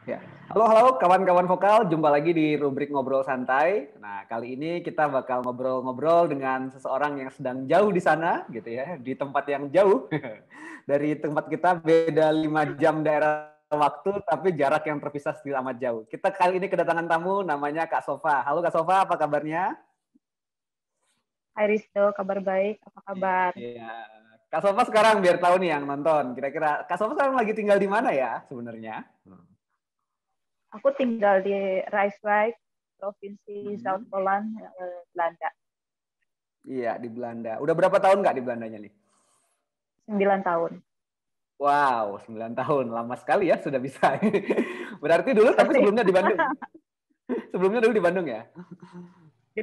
Ya. Halo, halo kawan-kawan vokal, jumpa lagi di rubrik Ngobrol Santai. Nah, kali ini kita bakal ngobrol-ngobrol dengan seseorang yang sedang jauh di sana, gitu ya, di tempat yang jauh. Dari tempat kita beda 5 jam daerah waktu, tapi jarak yang terpisah still amat jauh. Kita kali ini kedatangan tamu, namanya Kak Sofa. Halo Kak Sofa, apa kabarnya? Hai Rizdo, kabar baik, apa kabar? Iya. Kak Sofa sekarang biar tahu nih yang nonton. Kira-kira Kak Sofa sekarang lagi tinggal di mana ya sebenarnya? Aku tinggal di Rijswijk, Provinsi Hmm. Zuid-Holland, Belanda. Iya, di Belanda. Udah berapa tahun nggak di Belandanya nih? 9 tahun. Wow, 9 tahun. Lama sekali ya sudah bisa. Berarti dulu, tapi Asik. sebelumnya di Bandung. Sebelumnya dulu di Bandung ya? Di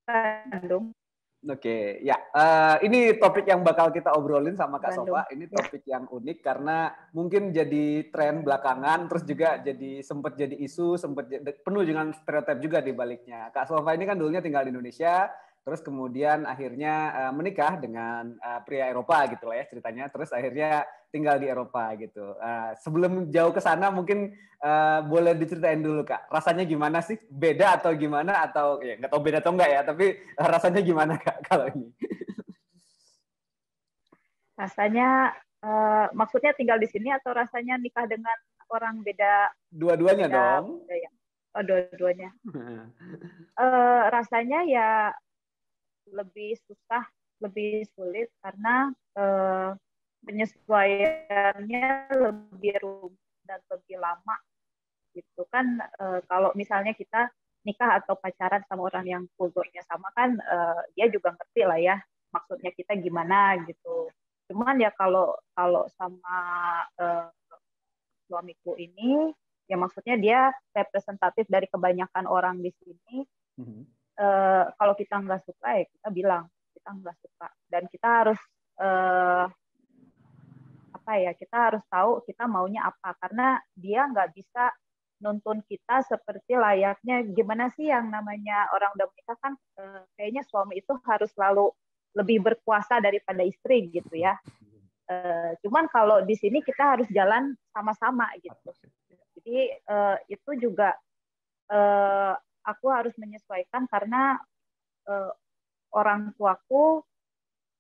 Bandung. Oke, ya. Ini topik yang bakal kita obrolin sama Kak Bandung. Sofa. Ini Ya. topik yang unik karena mungkin jadi tren belakangan, terus juga sempat jadi isu, penuh dengan stereotip juga di baliknya. Kak Sofa ini kan dulunya tinggal di Indonesia, terus kemudian akhirnya menikah dengan pria Eropa gitu lah ya ceritanya. Terus akhirnya tinggal di Eropa gitu. Sebelum jauh ke sana mungkin boleh diceritain dulu Kak, rasanya gimana sih? Beda atau gimana? Atau ya nggak tahu beda atau enggak ya, tapi rasanya gimana Kak kalau ini? Rasanya, maksudnya tinggal di sini atau rasanya nikah dengan orang beda Dua-duanya beda dong. budaya? Oh, dua-duanya. Rasanya ya lebih susah, lebih sulit karena penyesuaiannya lebih rumit dan lebih lama gitu kan. Kalau misalnya kita nikah atau pacaran sama orang yang kulturnya sama kan, dia juga ngerti lah ya maksudnya kita gimana gitu. Cuman ya kalau kalau sama uh, suamiku ini, ya maksudnya dia representatif dari kebanyakan orang di sini. Kalau kita nggak suka ya kita bilang kita nggak suka, dan kita harus uh, apa ya, kita harus tahu kita maunya apa, karena dia nggak bisa nuntun kita seperti layaknya gimana sih yang namanya orang udah menikah kan. Kayaknya suami itu harus selalu lebih berkuasa daripada istri gitu ya. Cuman kalau di sini kita harus jalan sama-sama gitu. Jadi itu juga aku harus menyesuaikan karena uh, orang tuaku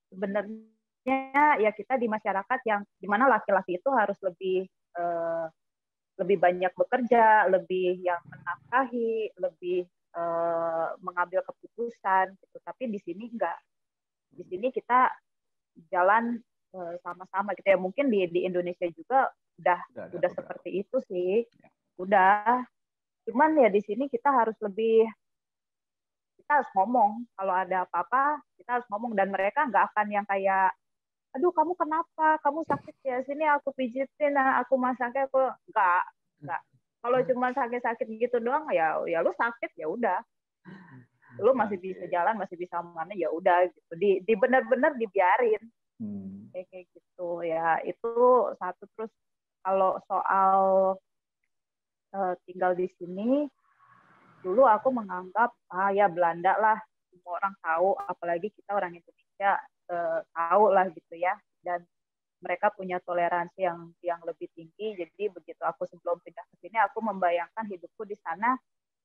sebenarnya ya kita di masyarakat yang dimana laki-laki itu harus uh, lebih banyak bekerja, lebih yang menafkahi, lebih mengambil keputusan gitu. Tapi di sini enggak. Di sini kita jalan sama-sama gitu ya. Mungkin di Indonesia juga Udah ada udah beberapa. seperti itu sih. Ya. Udah. Cuman ya di sini kita harus lebih, kita harus ngomong kalau ada apa-apa, kita harus ngomong, dan mereka nggak akan yang kayak aduh kamu kenapa, kamu sakit ya, sini aku pijitin, aku masaknya, aku nggak. Kalau cuma sakit-sakit gitu doang ya ya lu sakit ya udah, lu masih bisa Oke. jalan, masih bisa mana, ya udah gitu, di benar-benar dibiarin Hmm. kayak gitu ya. Itu satu. Terus kalau soal tinggal di sini, dulu aku menganggap ya Belanda lah, semua orang tahu, apalagi kita orang Indonesia tahu lah gitu ya, dan mereka punya toleransi yang lebih tinggi. Jadi begitu aku sebelum pindah ke sini, aku membayangkan hidupku di sana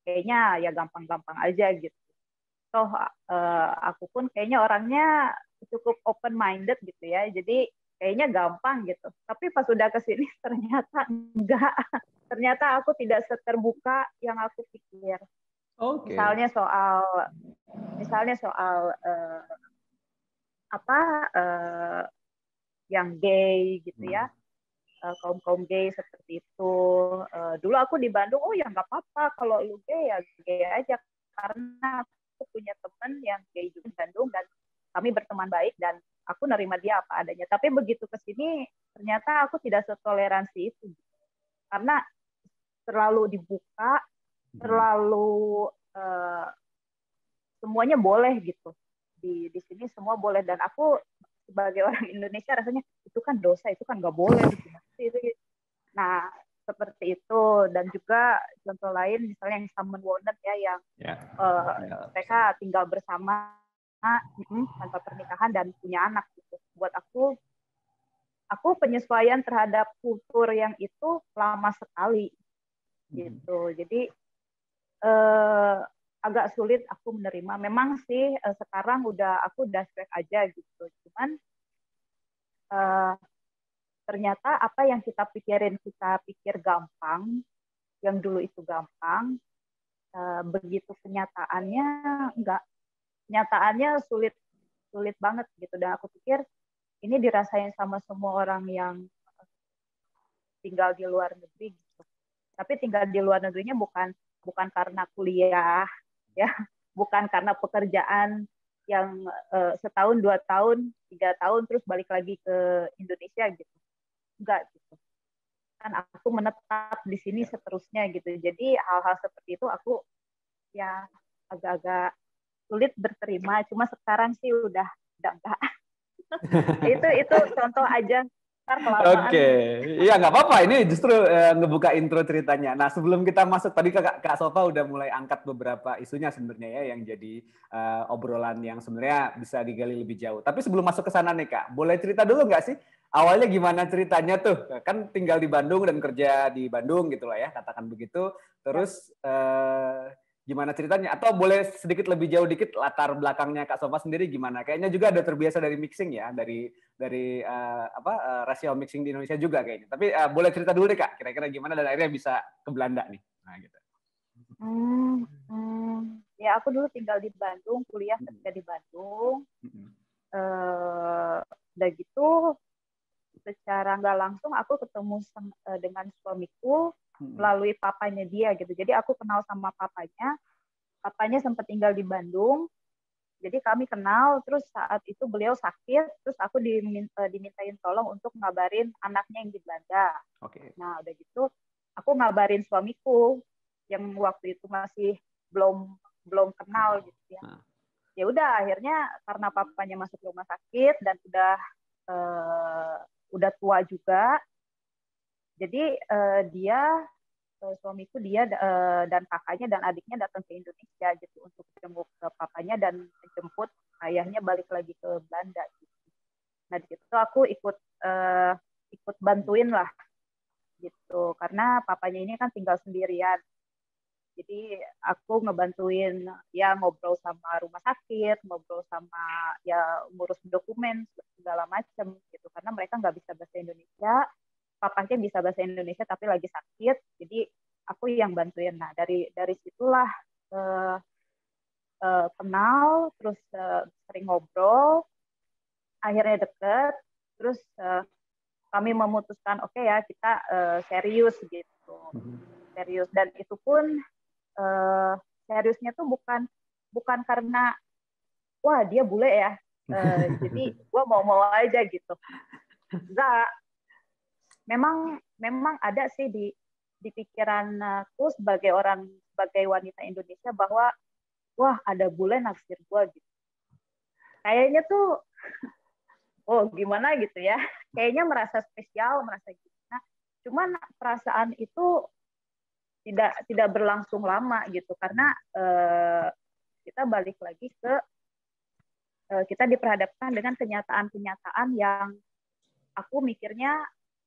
kayaknya ya gampang-gampang aja gitu. Toh aku pun kayaknya orangnya cukup open minded gitu ya, jadi kayaknya gampang gitu. Tapi pas sudah ke sini ternyata enggak. Ternyata aku tidak seterbuka yang aku pikir. Oke. Misalnya soal apa yang gay gitu ya, Hmm. kaum kaum gay seperti itu. Dulu aku di Bandung, oh ya nggak apa-apa kalau lu gay ya gay aja, karena aku punya teman yang gay juga di Bandung dan kami berteman baik dan aku nerima dia apa adanya. Tapi begitu ke sini ternyata aku tidak setoleransi itu, karena terlalu dibuka, Hmm. terlalu uh, semuanya boleh gitu. Di sini semua boleh, dan aku sebagai orang Indonesia rasanya itu kan dosa, itu kan nggak boleh itu. Nah seperti itu. Dan juga contoh lain misalnya yang Summon Wonen ya, yang Ya. Ya. mereka tinggal bersama tanpa pernikahan dan punya anak gitu. Buat aku penyesuaian terhadap kultur yang itu lama sekali gitu. Jadi agak sulit aku menerima. Memang sih sekarang aku udah cuek aja gitu. Cuman ternyata apa yang kita pikir gampang, yang dulu itu gampang, begitu kenyataannya enggak. Kenyataannya sulit banget gitu. Dan aku pikir ini dirasain sama semua orang yang tinggal di luar negeri gitu. Tapi tinggal di luar negerinya bukan karena kuliah ya, bukan karena pekerjaan yang setahun, 2 tahun, 3 tahun terus balik lagi ke Indonesia gitu. Enggak gitu. Kan aku menetap di sini seterusnya gitu. Jadi hal-hal seperti itu aku ya agak-agak sulit berterima. Cuma sekarang sih udah enggak. itu contoh aja. Ntar kelamaan. Oke, iya nggak apa-apa. Ini justru ngebuka intro ceritanya. Nah, sebelum kita masuk tadi Kak Sofa udah mulai angkat beberapa isunya sebenarnya ya yang jadi obrolan yang sebenarnya bisa digali lebih jauh. Tapi sebelum masuk ke sana nih Kak, boleh cerita dulu nggak sih awalnya gimana ceritanya tuh? Kan tinggal di Bandung dan kerja di Bandung gitu lah ya, katakan begitu. Terus gimana ceritanya? Atau boleh sedikit lebih jauh dikit latar belakangnya Kak Sofa sendiri gimana? Kayaknya juga ada terbiasa dari mixing ya, dari rasio mixing di Indonesia juga kayaknya. Tapi boleh cerita dulu deh Kak, kira-kira gimana dan akhirnya bisa ke Belanda nih. Nah gitu. Ya aku dulu tinggal di Bandung, kuliah kerja di Bandung. Udah gitu secara nggak langsung aku ketemu dengan suamiku melalui papanya dia gitu. Jadi aku kenal sama papanya. Papanya sempat tinggal di Bandung. Jadi kami kenal, terus saat itu beliau sakit, terus aku dimintain tolong untuk ngabarin anaknya yang di Belanda. Okay. Nah udah gitu aku ngabarin suamiku yang waktu itu masih belum kenal gitu ya. Ya udah akhirnya karena papanya masuk rumah sakit dan udah tua juga, jadi suamiku dia dan kakaknya dan adiknya datang ke Indonesia gitu untuk jemput ke papanya dan menjemput ayahnya balik lagi ke Belanda gitu. Nah di situ aku ikut bantuin lah gitu karena papanya ini kan tinggal sendirian. Jadi aku ngebantuin ya ngobrol sama rumah sakit, ngobrol sama ya ngurus dokumen segala macam gitu karena mereka nggak bisa bahasa Indonesia, papanya bisa bahasa Indonesia tapi lagi sakit, jadi aku yang bantuin. Nah dari situlah kenal, terus sering ngobrol, akhirnya deket, terus kami memutuskan oke ya kita serius gitu, serius dan itu pun seriusnya tuh bukan karena wah dia bule ya, jadi gue mau aja gitu. Enggak, memang ada sih di pikiranku sebagai wanita Indonesia bahwa wah ada bule naksir gue gitu. Kayaknya tuh oh gimana gitu ya. Kayaknya merasa spesial, merasa gimana. Cuman perasaan itu tidak berlangsung lama gitu karena kita balik lagi ke kita diperhadapkan dengan kenyataan-kenyataan yang aku mikirnya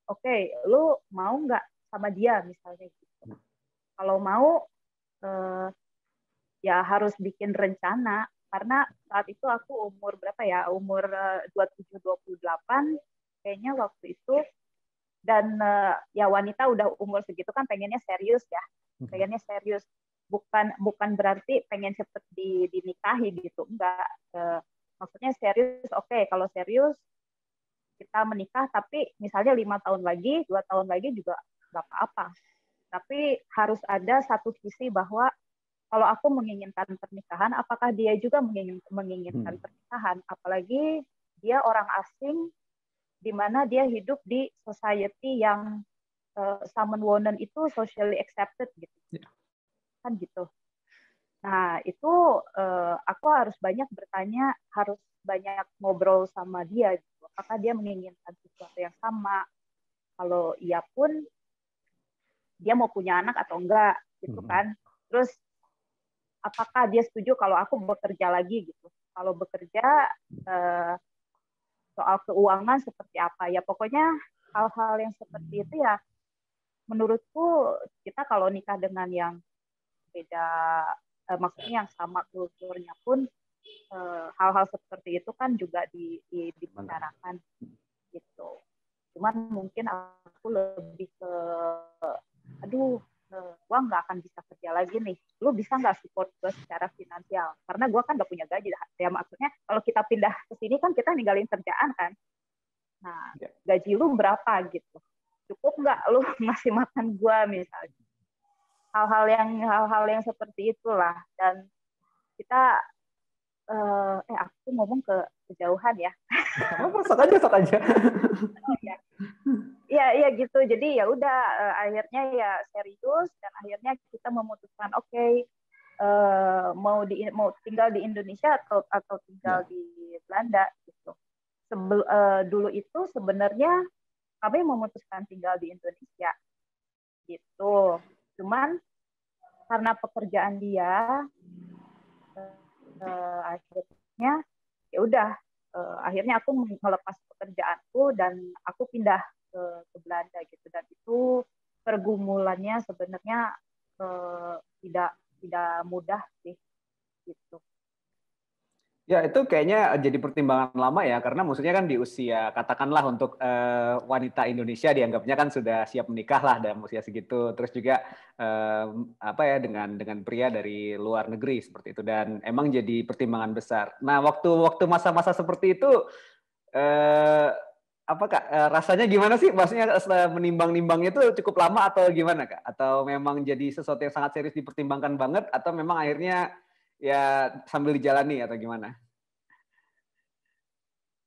oke, lu mau nggak sama dia misalnya gitu. Kalau mau ya harus bikin rencana karena saat itu aku umur berapa ya? Umur 27-28 kayaknya waktu itu. Dan ya wanita udah umur segitu kan pengennya serius ya, pengennya serius, bukan berarti pengen cepet dinikahi gitu, enggak, maksudnya serius. Oke, kalau serius kita menikah tapi misalnya 5 tahun lagi, 2 tahun lagi juga nggak apa-apa, tapi harus ada satu visi bahwa kalau aku menginginkan pernikahan, apakah dia juga menginginkan pernikahan, apalagi dia orang asing di mana dia hidup di society yang Samenwonen itu socially accepted gitu, kan gitu. Nah itu aku harus banyak bertanya, harus banyak ngobrol sama dia gitu. Apakah dia menginginkan sesuatu yang sama? Kalau iya pun dia mau punya anak atau enggak gitu kan. Terus apakah dia setuju kalau aku bekerja lagi gitu? Kalau bekerja soal keuangan seperti apa ya, pokoknya hal-hal yang seperti itu ya menurutku kita kalau nikah dengan yang beda, maksudnya yang sama kulturnya pun hal-hal seperti itu kan juga dibicarakan gitu. Cuman mungkin aku lebih ke, aduh, gue nggak akan bisa kerja lagi nih. Lu bisa nggak support gue secara finansial? Karena gue kan nggak punya gaji. Ya maksudnya kalau kita pindah ke sini kan kita ninggalin kerjaan kan. Nah, gaji lu berapa gitu? Cukup nggak lu masih makan gue misalnya? Hal-hal yang seperti itulah. Dan kita aku ngomong kejauhan ya. Sok aja. Iya gitu. Jadi ya udah akhirnya ya serius dan akhirnya kita memutuskan oke, mau tinggal di Indonesia atau tinggal di Belanda gitu. Dulu itu sebenarnya kami memutuskan tinggal di Indonesia gitu. Cuman karena pekerjaan dia akhirnya ya udah akhirnya aku melepas pekerjaanku dan aku pindah ke Belanda gitu. Dan itu pergumulannya sebenarnya tidak mudah sih gitu. Ya, itu kayaknya jadi pertimbangan lama ya, karena maksudnya kan di usia, katakanlah untuk wanita Indonesia dianggapnya kan sudah siap menikah lah dalam usia segitu. Terus juga apa ya dengan pria dari luar negeri seperti itu, dan emang jadi pertimbangan besar. Nah, waktu masa-masa seperti itu, apa Kak, rasanya gimana sih? Maksudnya menimbang-nimbangnya itu cukup lama atau gimana Kak? Atau memang jadi sesuatu yang sangat serius dipertimbangkan banget, atau memang akhirnya ya sambil dijalani atau gimana?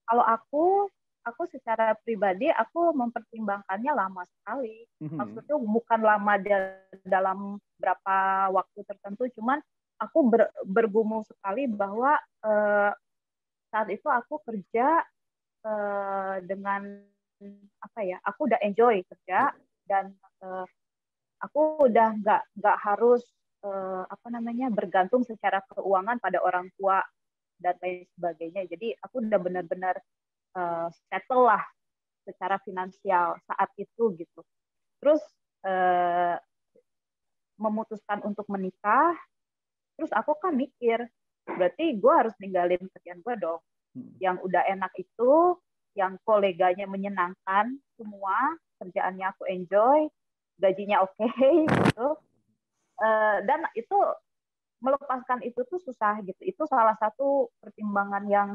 Kalau aku secara pribadi aku mempertimbangkannya lama sekali. Maksudnya bukan lama dalam berapa waktu tertentu, cuman aku bergumul sekali bahwa saat itu aku kerja dengan apa ya? Aku udah enjoy kerja dan aku udah nggak harus apa namanya bergantung secara keuangan pada orang tua dan lain sebagainya. Jadi aku udah benar-benar settle lah secara finansial saat itu gitu. Terus memutuskan untuk menikah, terus aku kan mikir, berarti gue harus ninggalin kerjaan gue dong. Yang udah enak itu, yang koleganya menyenangkan semua, kerjaannya aku enjoy, gajinya oke gitu. Dan itu melepaskan itu tuh susah gitu. Itu salah satu pertimbangan yang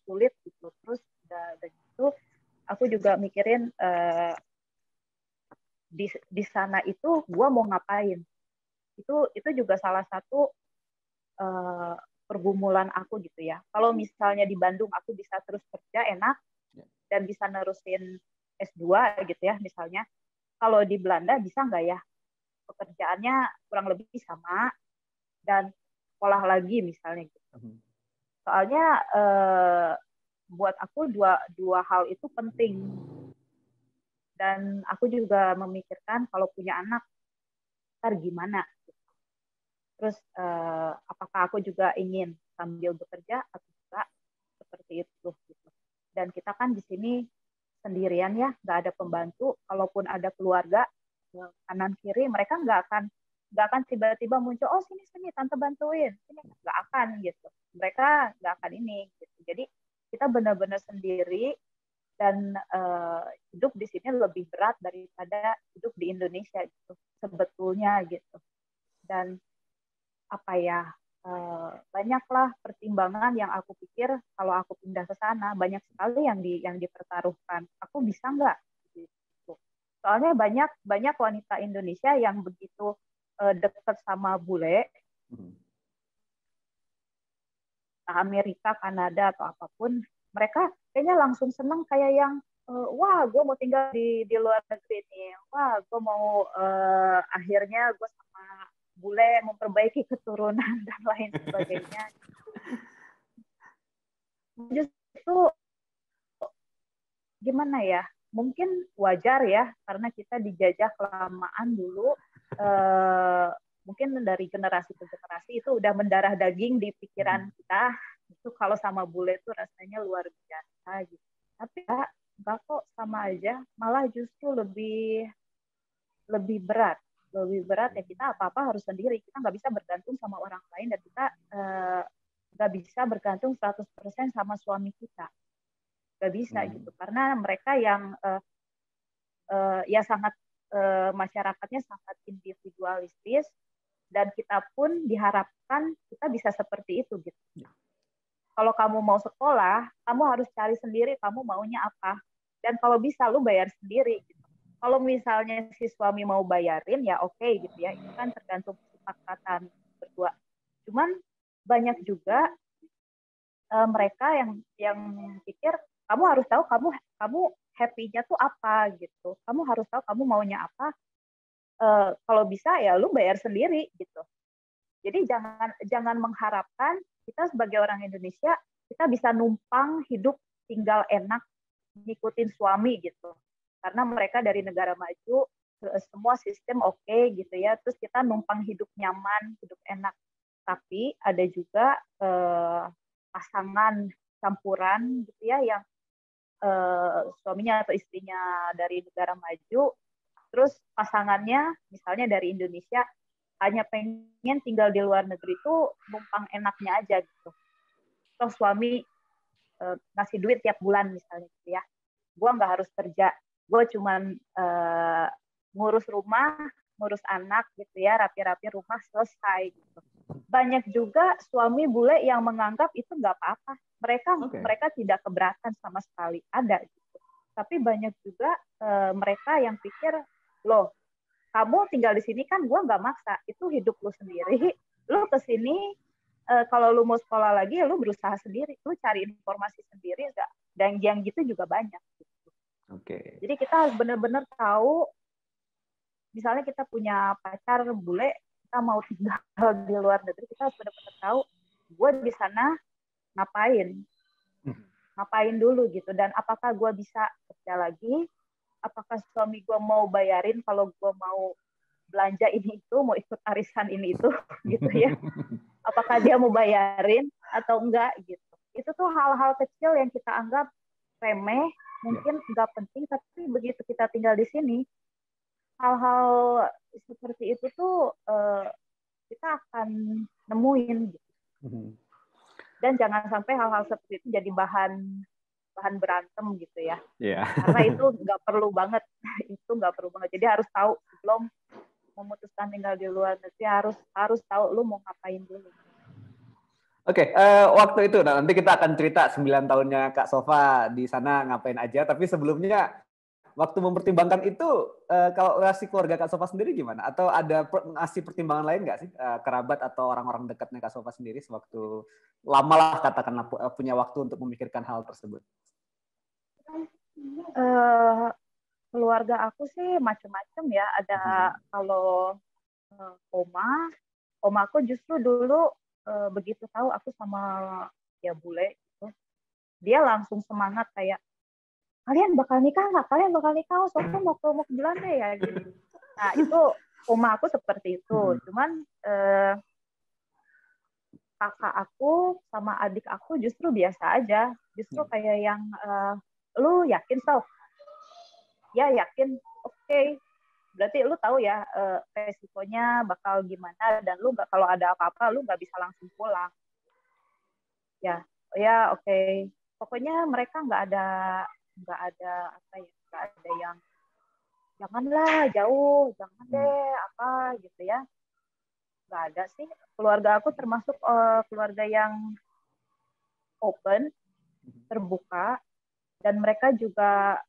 sulit gitu. Terus dari itu aku juga mikirin di sana itu gue mau ngapain. Itu juga salah satu pergumulan aku gitu ya. Kalau misalnya di Bandung aku bisa terus kerja enak dan bisa nerusin S2 gitu ya misalnya. Kalau di Belanda bisa nggak ya? Pekerjaannya kurang lebih sama dan sekolah lagi misalnya gitu. Soalnya buat aku dua hal itu penting. Dan aku juga memikirkan kalau punya anak ntar gimana. Terus apakah aku juga ingin sambil bekerja atau enggak seperti itu. Gitu. Dan kita kan di sini sendirian ya, nggak ada pembantu. Kalaupun ada keluarga kanan kiri, mereka nggak akan tiba-tiba muncul, oh sini tante bantuin, sini nggak akan gitu. Mereka nggak akan ini. Gitu. Jadi kita benar-benar sendiri dan hidup di sini lebih berat daripada hidup di Indonesia gitu sebetulnya gitu. Dan apa ya banyaklah pertimbangan yang aku pikir kalau aku pindah ke sana banyak sekali yang dipertaruhkan. Aku bisa nggak? Gitu. Soalnya banyak wanita Indonesia yang begitu dekat sama bule, Amerika, Kanada atau apapun, mereka kayaknya langsung seneng kayak yang wah gue mau tinggal di luar negeri nih, wah gue mau akhirnya gue sama bule memperbaiki keturunan dan lain sebagainya. Justru gimana ya? Mungkin wajar ya karena kita dijajah kelamaan dulu. Mungkin dari generasi ke generasi itu udah mendarah daging di pikiran kita. Itu kalau sama bule itu rasanya luar biasa gitu. Tapi enggak kok sama aja. Malah justru lebih lebih berat ya, kita apa-apa harus sendiri, kita nggak bisa bergantung sama orang lain, dan kita nggak bisa bergantung 100% sama suami kita, nggak bisa gitu, karena mereka yang ya sangat masyarakatnya sangat individualistis, dan kita pun diharapkan kita bisa seperti itu gitu. Kalau kamu mau sekolah, kamu harus cari sendiri kamu maunya apa, dan kalau bisa lu bayar sendiri gitu. Kalau misalnya si suami mau bayarin ya oke gitu ya, itu kan tergantung kesepakatan berdua. Cuman banyak juga mereka yang pikir kamu harus tahu kamu happy-nya tuh apa gitu. Kamu harus tahu kamu maunya apa. Kalau bisa ya lu bayar sendiri gitu. Jadi jangan mengharapkan kita sebagai orang Indonesia kita bisa numpang hidup tinggal enak ngikutin suami gitu. Karena mereka dari negara maju, semua sistem oke gitu ya, terus kita numpang hidup nyaman, hidup enak. Tapi ada juga pasangan campuran gitu ya, yang suaminya atau istrinya dari negara maju, terus pasangannya misalnya dari Indonesia, hanya pengen tinggal di luar negeri itu numpang enaknya aja gitu. Terus suami ngasih duit tiap bulan misalnya gitu ya, gue nggak harus kerja, gue cuman ngurus rumah, ngurus anak gitu ya, rapi-rapi rumah selesai gitu. Banyak juga suami bule yang menganggap itu nggak apa-apa, mereka tidak keberatan sama sekali, ada gitu. Tapi banyak juga mereka yang pikir, loh kamu tinggal di sini kan gue nggak maksa, itu hidup lu sendiri, lu kesini kalau lu mau sekolah lagi lu berusaha sendiri, lu cari informasi sendiri, dan yang gitu juga banyak gitu. Jadi kita harus benar-benar tahu, misalnya kita punya pacar bule, kita mau tinggal di luar negeri, kita harus benar-benar tahu gue di sana ngapain dulu gitu, dan apakah gue bisa kerja lagi, apakah suami gue mau bayarin kalau gue mau belanja ini itu, mau ikut arisan ini itu gitu ya, apakah dia mau bayarin atau enggak gitu. Itu tuh hal-hal kecil yang kita anggap remeh, mungkin nggak penting, tapi begitu kita tinggal di sini, hal-hal seperti itu tuh kita akan nemuin gitu. Dan jangan sampai hal-hal seperti itu jadi bahan berantem gitu ya. Karena itu nggak perlu banget. Itu nggak perlu banget. Jadi harus tahu sebelum memutuskan tinggal di luar negeri, harus tahu lu mau ngapain dulu. Oke, waktu itu nanti kita akan cerita 9 tahunnya Kak Sofa di sana ngapain aja. Tapi sebelumnya, waktu mempertimbangkan itu, kalau relasi keluarga Kak Sofa sendiri gimana? Atau ada ngasih pertimbangan lain nggak sih, kerabat atau orang-orang dekatnya Kak Sofa sendiri sewaktu lama lah katakanlah punya waktu untuk memikirkan hal tersebut? Keluarga aku sih macam-macam ya. Ada kalau oma aku justru dulu begitu tahu aku sama ya bule gitu, dia langsung semangat kayak, kalian bakal nikah nggak? Kalian bakal nikah? Soalnya mau ke Belanda ya gitu. Nah itu oma aku seperti itu. Cuman kakak aku sama adik aku justru biasa aja. Justru kayak yang lu yakin Sof? Ya yakin. Oke. Berarti lu tahu ya resikonya bakal gimana, dan lu nggak, kalau ada apa-apa lu nggak bisa langsung pulang. Ya oke. Pokoknya mereka nggak ada apa ya, nggak ada yang janganlah jauh, jangan deh apa gitu ya. Nggak ada sih. Keluarga aku termasuk keluarga yang open, terbuka, dan mereka juga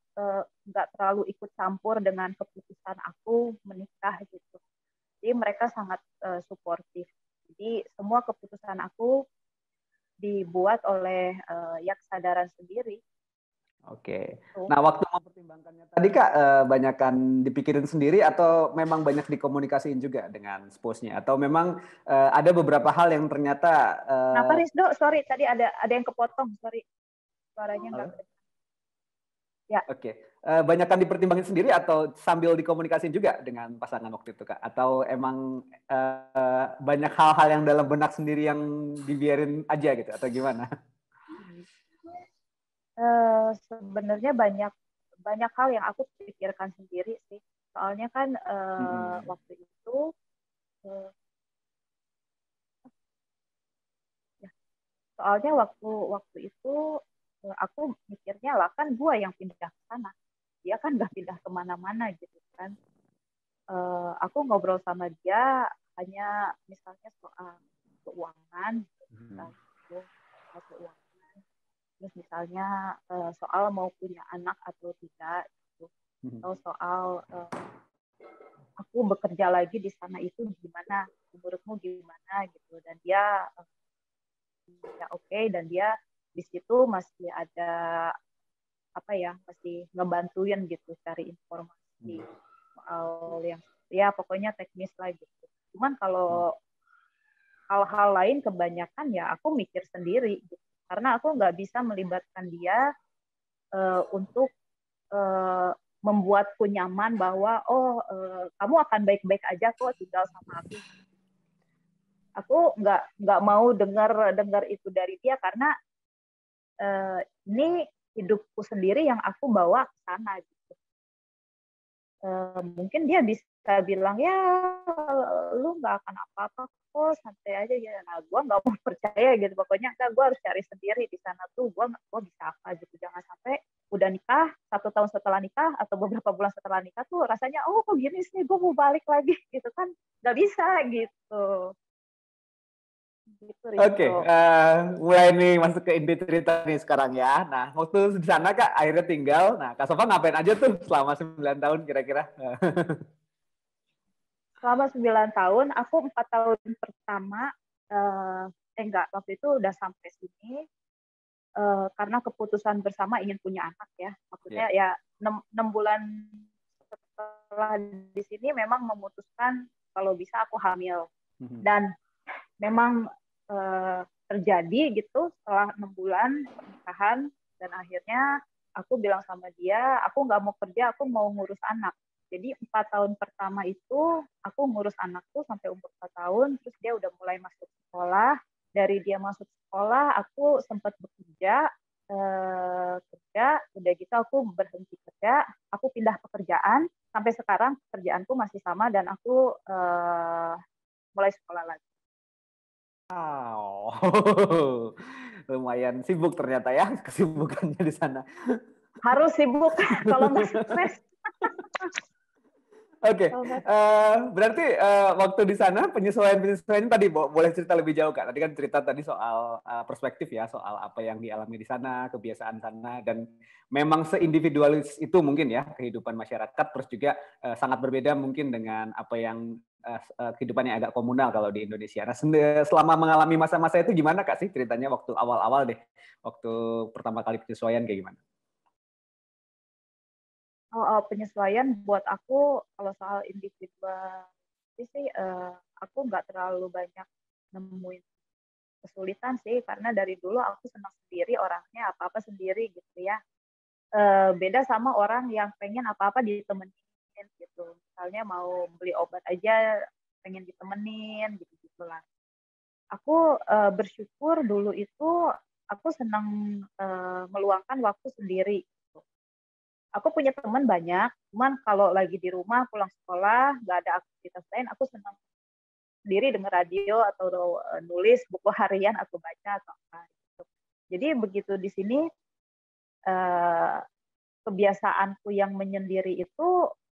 nggak terlalu ikut campur dengan keputusan aku menikah gitu. Jadi mereka sangat suportif. Jadi semua keputusan aku dibuat oleh ya kesadaran sendiri. Oke. Nah, waktu mempertimbangkannya tadi Kak, banyakan dipikirin sendiri atau memang banyak dikomunikasiin juga dengan spouse-nya? Atau memang ada beberapa hal yang ternyata... Kenapa Rizdo? Sorry, tadi ada yang kepotong. Sorry, suaranya nggak. Ya. Oke. Banyakan dipertimbangin sendiri atau sambil dikomunikasiin juga dengan pasangan waktu itu Kak? Atau emang banyak hal-hal yang dalam benak sendiri yang dibiarin aja gitu? Atau gimana? Sebenarnya banyak hal yang aku pikirkan sendiri sih. Soalnya kan Mm-mm. waktu itu eh, ya, soalnya waktu waktu itu aku mikirnya lah kan gue yang pindah ke sana, dia kan nggak pindah kemana-mana gitu kan. Aku ngobrol sama dia hanya misalnya soal keuangan, Mm-mm. misalnya gitu, soal keuangan. Terus misalnya soal mau punya anak atau tidak, gitu. Mm-mm. Atau soal aku bekerja lagi di sana itu gimana, menurutmu gimana gitu. Dan dia ya oke, dan dia di situ masih ada apa ya, masih ngebantuin gitu cari informasi soal yang ya pokoknya teknis lah gitu. Cuman kalau hal-hal lain kebanyakan ya aku mikir sendiri gitu. Karena aku nggak bisa melibatkan dia untuk uh, membuatku nyaman bahwa kamu akan baik-baik aja kok tinggal sama aku. Aku nggak mau dengar dengar itu dari dia karena ini hidupku sendiri yang aku bawa ke sana gitu. Mungkin dia bisa bilang ya lu nggak akan apa-apa kok, santai aja ya. Nah gue nggak mau percaya gitu, pokoknya enggak, gue harus cari sendiri di sana tuh gue bisa apa gitu. Jangan sampai udah nikah 1 tahun setelah nikah atau beberapa bulan setelah nikah tuh rasanya oh kok gini sih, gue mau balik lagi gitu kan, nggak bisa gitu. Gitu Oke, Risto. mulai nih masuk ke inti cerita nih sekarang ya. Nah, waktu di sana Kak akhirnya tinggal. Nah, Kak Sofa ngapain aja tuh selama 9 tahun kira-kira? Selama 9 tahun, aku 4 tahun pertama, enggak, waktu itu udah sampai sini, karena keputusan bersama ingin punya anak ya. Maksudnya Ya. ya 6 bulan setelah di sini memang memutuskan kalau bisa aku hamil. Mhm. Dan memang terjadi gitu setelah 6 bulan pernikahan, dan akhirnya aku bilang sama dia aku nggak mau kerja, aku mau ngurus anak. Jadi 4 tahun pertama itu aku ngurus anakku sampai umur 4 tahun, terus dia udah mulai masuk sekolah. Dari dia masuk sekolah aku sempat bekerja, kerja, udah gitu aku berhenti kerja, aku pindah pekerjaan, sampai sekarang pekerjaanku masih sama dan aku mulai sekolah lagi. Wow. Lumayan sibuk ternyata ya kesibukannya di sana. Harus sibuk kalau nggak stres. Oke, Kalau nggak berarti waktu di sana penyesuaian tadi boleh cerita lebih jauh Kak. Tadi kan cerita tadi soal perspektif ya, soal apa yang dialami di sana, kebiasaan sana, dan memang seindividualis itu mungkin ya kehidupan masyarakat. Terus juga sangat berbeda mungkin dengan apa yang kehidupan yang agak komunal kalau di Indonesia. Nah, selama mengalami masa-masa itu gimana Kak sih ceritanya waktu awal-awal deh, waktu pertama kali penyesuaian kayak gimana? penyesuaian buat aku kalau soal individual sih, aku nggak terlalu banyak nemuin kesulitan sih, karena dari dulu aku senang sendiri orangnya, apa-apa sendiri gitu ya. Beda sama orang yang pengen apa-apa ditemenin gitu. Misalnya mau beli obat aja pengen ditemenin gitu gitulah. Aku bersyukur dulu itu aku senang meluangkan waktu sendiri. Aku punya teman banyak, cuman kalau lagi di rumah pulang sekolah nggak ada aktivitas lain, aku senang sendiri denger radio atau nulis buku harian atau baca atau apa gitu. Jadi begitu di sini eh, kebiasaanku yang menyendiri itu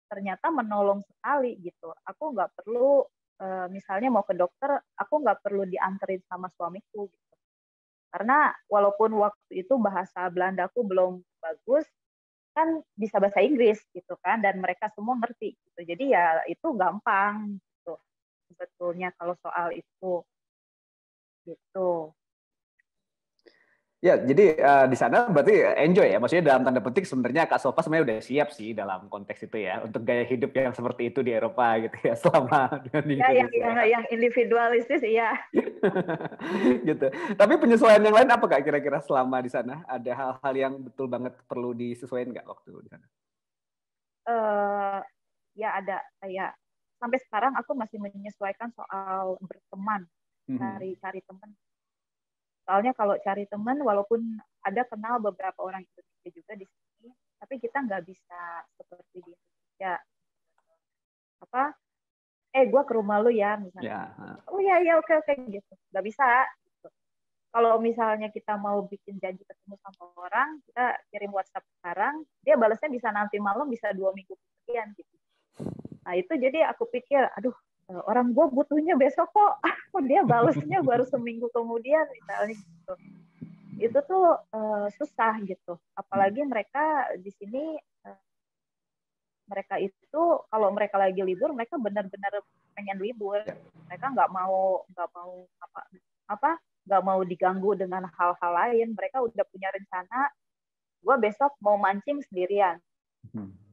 ternyata menolong sekali gitu. Aku nggak perlu misalnya mau ke dokter, aku nggak perlu dianterin sama suamiku gitu. Karena walaupun waktu itu bahasa Belandaku belum bagus, kan bisa bahasa Inggris gitu kan, dan mereka semua ngerti gitu. Jadi ya itu gampang gitu sebetulnya kalau soal itu gitu. Ya, jadi di sana berarti enjoy ya. Maksudnya dalam tanda petik sebenarnya Kak Sofa sebenarnya udah siap sih dalam konteks itu ya untuk gaya hidup yang seperti itu di Eropa gitu ya selama di Ya Indonesia ya. yang individualistis ya. Gitu. Tapi penyesuaian yang lain apa Kak kira-kira selama di sana? Ada hal-hal yang betul banget perlu disesuaikan nggak waktu di sana? eh, ya ada kayak sampai sekarang aku masih menyesuaikan soal berteman, Mhm. cari teman. Soalnya kalau cari teman, walaupun ada kenal beberapa orang Indonesia juga di sini, tapi kita nggak bisa seperti di Indonesia. apa, gue ke rumah lu ya misalnya. Oh iya iya oke gitu. Nggak bisa. Gitu. Kalau misalnya kita mau bikin janji ketemu sama orang, kita kirim WhatsApp sekarang, dia balasnya bisa nanti malam, bisa 2 minggu kemudian gitu. Nah itu jadi aku pikir, aduh orang gue butuhnya besok kok, dia balasnya baru seminggu kemudian misalnya gitu. Itu tuh susah gitu. Apalagi mereka di sini, mereka itu kalau mereka lagi libur, mereka benar-benar pengen libur. Mereka nggak mau nggak mau diganggu dengan hal-hal lain. Mereka udah punya rencana, gue besok mau mancing sendirian.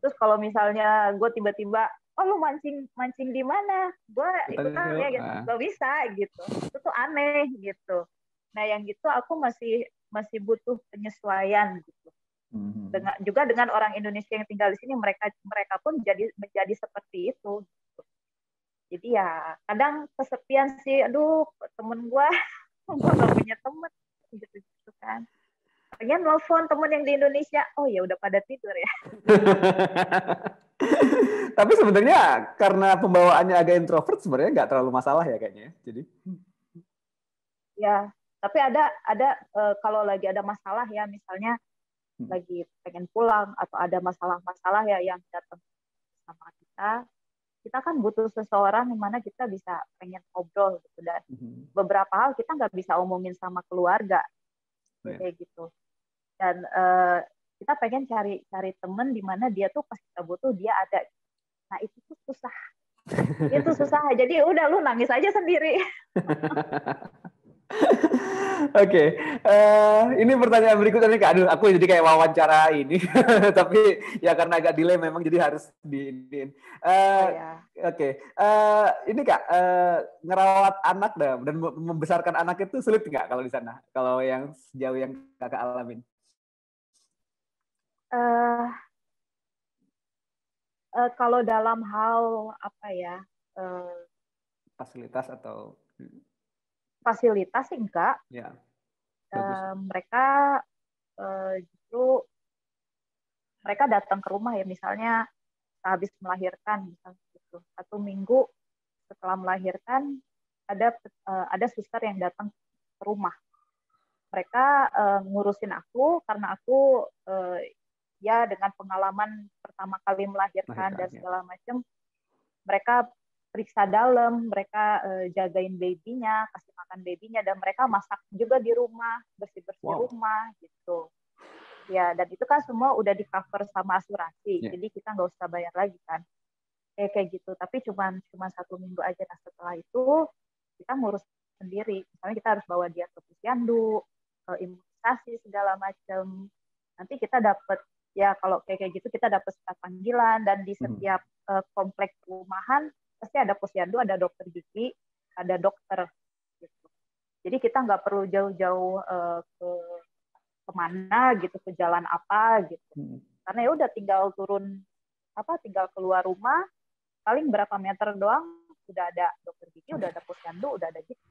Terus kalau misalnya gue tiba-tiba, oh lu mancing di mana? Gue ikutan ya gitu. Gak bisa gitu. Itu tuh aneh gitu. Nah yang gitu aku masih butuh penyesuaian gitu. Juga dengan orang Indonesia yang tinggal di sini, mereka pun menjadi seperti itu. Gitu. Jadi ya kadang kesepian sih. Aduh temen gue gak punya temen gitu kan. Pengen nelfon temen yang di Indonesia, oh ya udah pada tidur ya. Tapi sebenarnya karena pembawaannya agak introvert, sebenarnya nggak terlalu masalah ya kayaknya. Jadi ya, tapi ada kalau lagi ada masalah ya, misalnya lagi pengen pulang atau ada masalah-masalah ya yang datang sama kita kan butuh seseorang yang mana kita bisa pengen ngobrol gitu, dan beberapa hal kita nggak bisa omongin sama keluarga kayak gitu. Dan kita pengen cari temen di mana dia tuh pas kita butuh dia ada. Nah itu tuh susah. Itu susah. Jadi udah lu nangis aja sendiri. Oke. Ini pertanyaan berikutnya nih Kak. Aduh, aku jadi kayak wawancara ini. Tapi ya karena agak delay memang jadi harus di Oke. Ini Kak, ngerawat anak dan membesarkan anak itu sulit nggak kalau di sana? Kalau yang sejauh yang Kakak alamin? Kalau dalam hal apa ya, fasilitas atau fasilitas sih enggak. Ya. Mereka justru mereka datang ke rumah ya, misalnya habis melahirkan misalnya gitu. 1 minggu setelah melahirkan ada suster yang datang ke rumah. Mereka ngurusin aku karena aku ya dengan pengalaman pertama kali melahirkan dan segala macam. Mereka periksa dalam, mereka jagain babynya, kasih makan babynya, dan mereka masak juga di rumah, bersih-bersih rumah gitu. Ya, dan itu kan semua udah di cover sama asuransi, jadi kita nggak usah bayar lagi kan. Kayak gitu. Tapi cuma 1 minggu aja. Nah setelah itu kita ngurus sendiri. Misalnya kita harus bawa dia ke posyandu, imunisasi segala macam. Nanti kita dapat ya kalau kayak gitu kita dapat surat panggilan, dan di setiap kompleks perumahan pasti ada posyandu, ada dokter gigi, ada dokter gitu. Jadi kita nggak perlu jauh-jauh kemana gitu, ke jalan apa gitu. Karena ya udah tinggal tinggal keluar rumah, paling berapa meter doang udah ada dokter gigi, udah ada posyandu, udah ada gitu.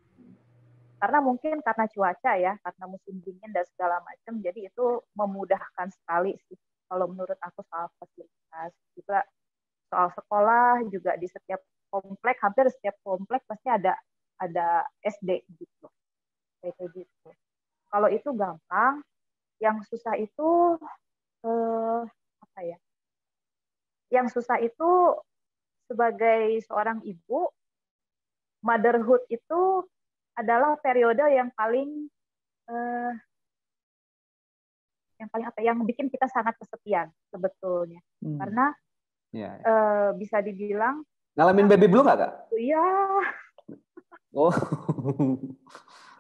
Karena mungkin karena cuaca ya, karena musim dingin dan segala macam, jadi itu memudahkan sekali sih. Kalau menurut aku soal fasilitas, juga soal sekolah juga di setiap komplek, hampir setiap komplek pasti ada SD gitu, kayak gitu. Kalau itu gampang, yang susah itu apa ya? Yang susah itu sebagai seorang ibu, motherhood itu adalah periode yang paling yang bikin kita sangat kesepian sebetulnya. Karena bisa dibilang ngalamin baby blue nggak Kak? Iya. Oh.